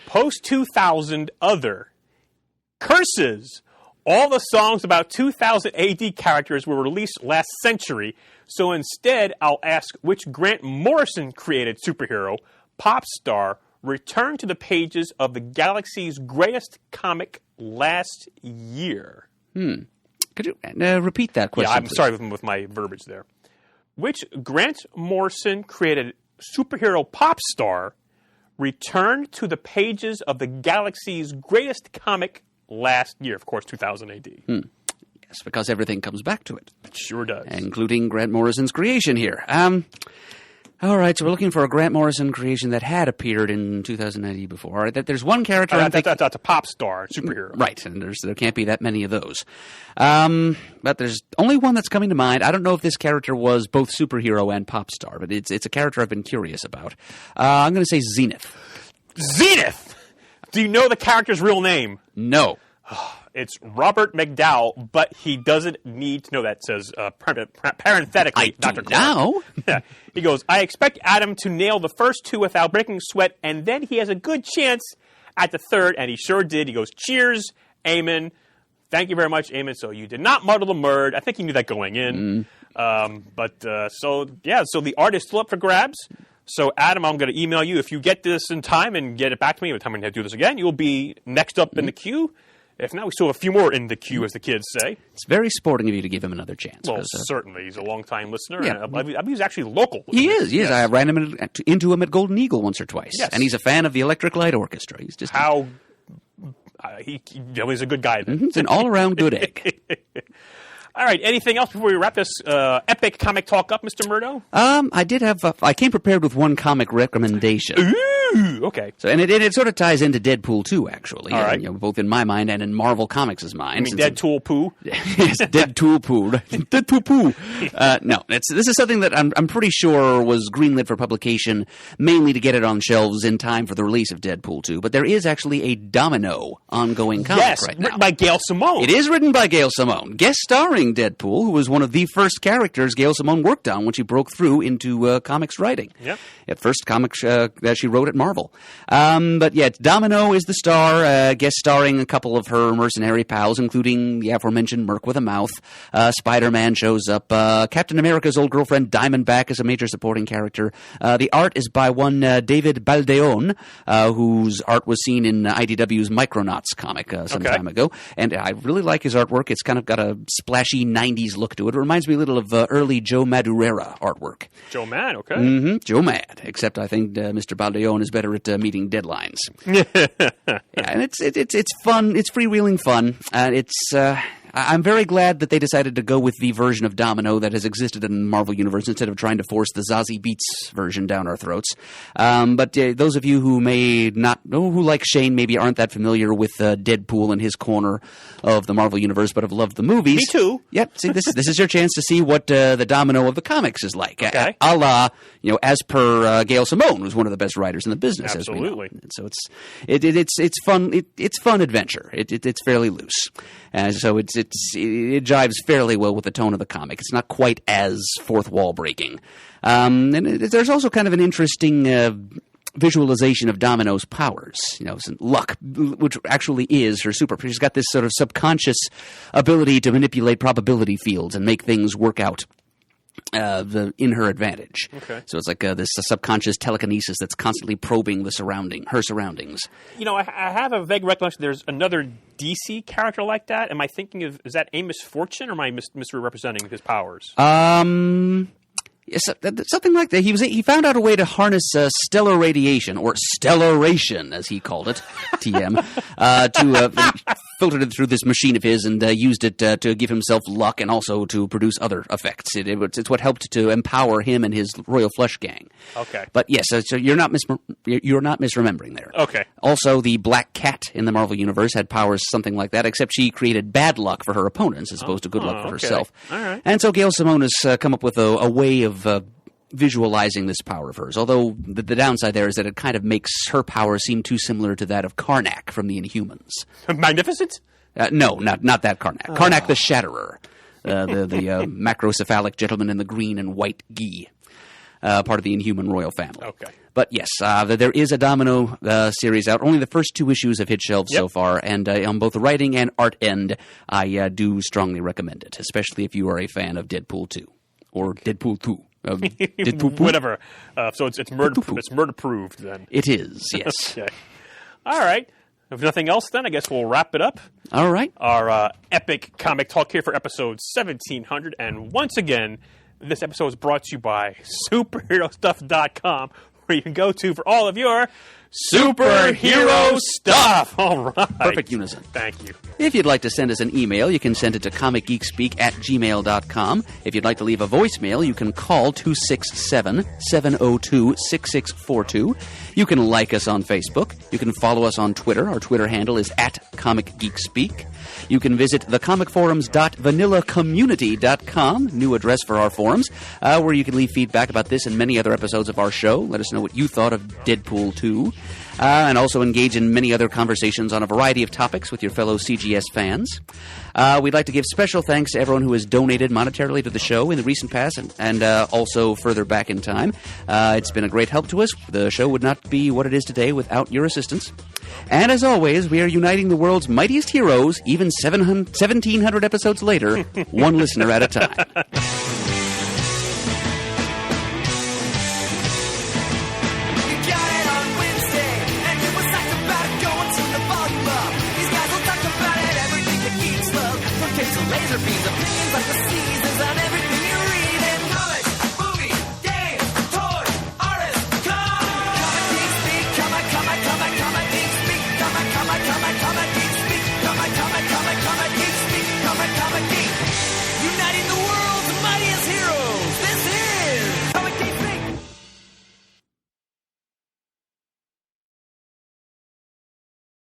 [SPEAKER 1] Post-2000 other. Curses. All the songs about 2000 AD characters were released last century, so instead I'll ask which Grant Morrison created superhero, pop star, returned to the pages of the galaxy's greatest comic last year.
[SPEAKER 4] Could you repeat that question,
[SPEAKER 1] Yeah, I'm
[SPEAKER 4] please?
[SPEAKER 1] sorry with my verbiage there. Which Grant Morrison created superhero pop star returned to the pages of the galaxy's greatest comic last year? Of course, 2000 AD.
[SPEAKER 4] Yes, because everything comes back to it.
[SPEAKER 1] It sure does.
[SPEAKER 4] Including Grant Morrison's creation here. All right, so we're looking for a Grant Morrison creation that had appeared in 2090 before. All right, there's one character...
[SPEAKER 1] That's a pop star, superhero.
[SPEAKER 4] Right, and there can't be that many of those. But there's only one that's coming to mind. I don't know if this character was both superhero and pop star, but it's a character I've been curious about. I'm going to say Zenith.
[SPEAKER 1] Zenith! Do you know the character's real name?
[SPEAKER 4] No.
[SPEAKER 1] It's Robert McDowell, but he doesn't need to know that. It says parenthetically,
[SPEAKER 4] I
[SPEAKER 1] Dr.
[SPEAKER 4] do
[SPEAKER 1] Clark.
[SPEAKER 4] now.
[SPEAKER 1] Yeah. He goes, I expect Adam to nail the first 2 without breaking sweat, and then he has a good chance at the third, and he sure did. He goes, cheers, Eamon. Thank you very much, Eamon. So you did not muddle the murd. I think you knew that going in. So the art is still up for grabs. So, Adam, I'm going to email you. If you get this in time and get it back to me by the time we have to do this again, you'll be next up in the queue. If not, we still have a few more in the queue, as the kids say.
[SPEAKER 4] It's very sporting of you to give him another chance.
[SPEAKER 1] Well, certainly. He's a long-time listener.
[SPEAKER 4] Yeah.
[SPEAKER 1] And I believe he's actually local.
[SPEAKER 4] He is.
[SPEAKER 1] Yes.
[SPEAKER 4] I ran him into him at Golden Eagle once or twice.
[SPEAKER 1] Yes.
[SPEAKER 4] And he's a fan of the Electric Light Orchestra. He's just
[SPEAKER 1] he's a good guy then.
[SPEAKER 4] It's an all-around good egg.
[SPEAKER 1] All right. Anything else before we wrap this epic comic talk up, Mr. Murdo?
[SPEAKER 4] I did have. I came prepared with one comic recommendation.
[SPEAKER 1] Ooh, okay.
[SPEAKER 4] So, and it sort of ties into Deadpool 2, actually.
[SPEAKER 1] All right.
[SPEAKER 4] Both in my mind and in Marvel Comics' mind.
[SPEAKER 1] You mean Deadpool poo?
[SPEAKER 4] Yes, Deadpool poo. Deadpool poo. No, this is something that I'm pretty sure was greenlit for publication, mainly to get it on shelves in time for the release of Deadpool 2. But there is actually a Domino ongoing comic right now.
[SPEAKER 1] Written by Gail Simone.
[SPEAKER 4] It is written by Gail Simone, guest starring Deadpool, who was one of the first characters Gail Simone worked on when she broke through into comics writing.
[SPEAKER 1] Yep.
[SPEAKER 4] At first comics that she wrote at Marvel. But yeah, Domino is the star, guest starring a couple of her mercenary pals, including the aforementioned Merc with a Mouth. Spider-Man shows up. Captain America's old girlfriend Diamondback is a major supporting character. The art is by one David Baldeón, whose art was seen in IDW's Micronauts comic some time ago. And I really like his artwork. It's kind of got a splashy 90s look to it. It reminds me a little of early Joe Madureira artwork.
[SPEAKER 1] Joe Mad, okay.
[SPEAKER 4] Mm-hmm. Joe Mad, except I think Mr. Baldeón is better at meeting deadlines. Yeah, and it's fun. It's freewheeling fun. I'm very glad that they decided to go with the version of Domino that has existed in the Marvel Universe instead of trying to force the Zazie Beetz version down our throats. But those of you who may not know, who like Shane maybe aren't that familiar with Deadpool and his corner of the Marvel Universe, but have loved the movies.
[SPEAKER 1] Me too.
[SPEAKER 4] Yep. See, this is your chance to see what the Domino of the comics is like.
[SPEAKER 1] Okay.
[SPEAKER 4] A la, as per Gail Simone, who's one of the best writers in the business.
[SPEAKER 1] Absolutely.
[SPEAKER 4] As we know. And so it's fun. It's fun adventure. It's fairly loose. So it jives fairly well with the tone of the comic. It's not quite as fourth wall breaking. And there's also kind of an interesting visualization of Domino's powers, luck, which actually is her super. She's got this sort of subconscious ability to manipulate probability fields and make things work out in her advantage.
[SPEAKER 1] Okay.
[SPEAKER 4] So it's like this subconscious telekinesis that's constantly probing her surroundings.
[SPEAKER 1] I have a vague recollection. There's another DC character like that. Am I thinking of, is that Amos Fortune, or am I misrepresenting his powers?
[SPEAKER 4] something like that. He found out a way to harness stellar radiation, or stellaration, as he called it, TM, to filtered it through this machine of his and used it to give himself luck and also to produce other effects. It's what helped to empower him and his Royal Flush Gang.
[SPEAKER 1] Okay.
[SPEAKER 4] But yes, so you're not misremembering there.
[SPEAKER 1] Okay.
[SPEAKER 4] Also, the Black Cat in the Marvel Universe had powers something like that, except she created bad luck for her opponents as opposed to good luck for herself.
[SPEAKER 1] All right.
[SPEAKER 4] And so Gail Simone has come up with a way of visualizing this power of hers, although the downside there is that it kind of makes her power seem too similar to that of Karnak from the Inhumans.
[SPEAKER 1] Magnificent?
[SPEAKER 4] No, not that Karnak. Karnak the Shatterer, the macrocephalic gentleman in the green and white gi, part of the Inhuman royal family.
[SPEAKER 1] Okay.
[SPEAKER 4] But yes, there is a Domino series out. Only the first 2 issues have hit shelves so far, and on both the writing and art end, I do strongly recommend it, especially if you are a fan of Deadpool 2 or Deadpool 2. Deadpool
[SPEAKER 1] Whatever. So it's murder proved then.
[SPEAKER 4] It is, yes.
[SPEAKER 1] Okay. All right. If nothing else, then I guess we'll wrap it up.
[SPEAKER 4] All right.
[SPEAKER 1] Our epic comic talk here for episode 1700. And once again, this episode is brought to you by superherostuff.com, where you can go to for all of your superhero stuff. All right.
[SPEAKER 4] Perfect unison.
[SPEAKER 1] Thank you.
[SPEAKER 4] If you'd like to send us an email, you can send it to comicgeekspeak@gmail.com. If you'd like to leave a voicemail, you can call 267-702-6642. You can like us on Facebook. You can follow us on Twitter. Our Twitter handle is @comicgeekspeak. You can visit thecomicforums.vanillacommunity.com, new address for our forums, where you can leave feedback about this and many other episodes of our show. Let us know what you thought of Deadpool 2. And also engage in many other conversations on a variety of topics with your fellow CGS fans. We'd like to give special thanks to everyone who has donated monetarily to the show in the recent past and also further back in time. It's been a great help to us. The show would not be what it is today without your assistance. And as always, we are uniting the world's mightiest heroes, even 1,700 episodes later, one listener at a time.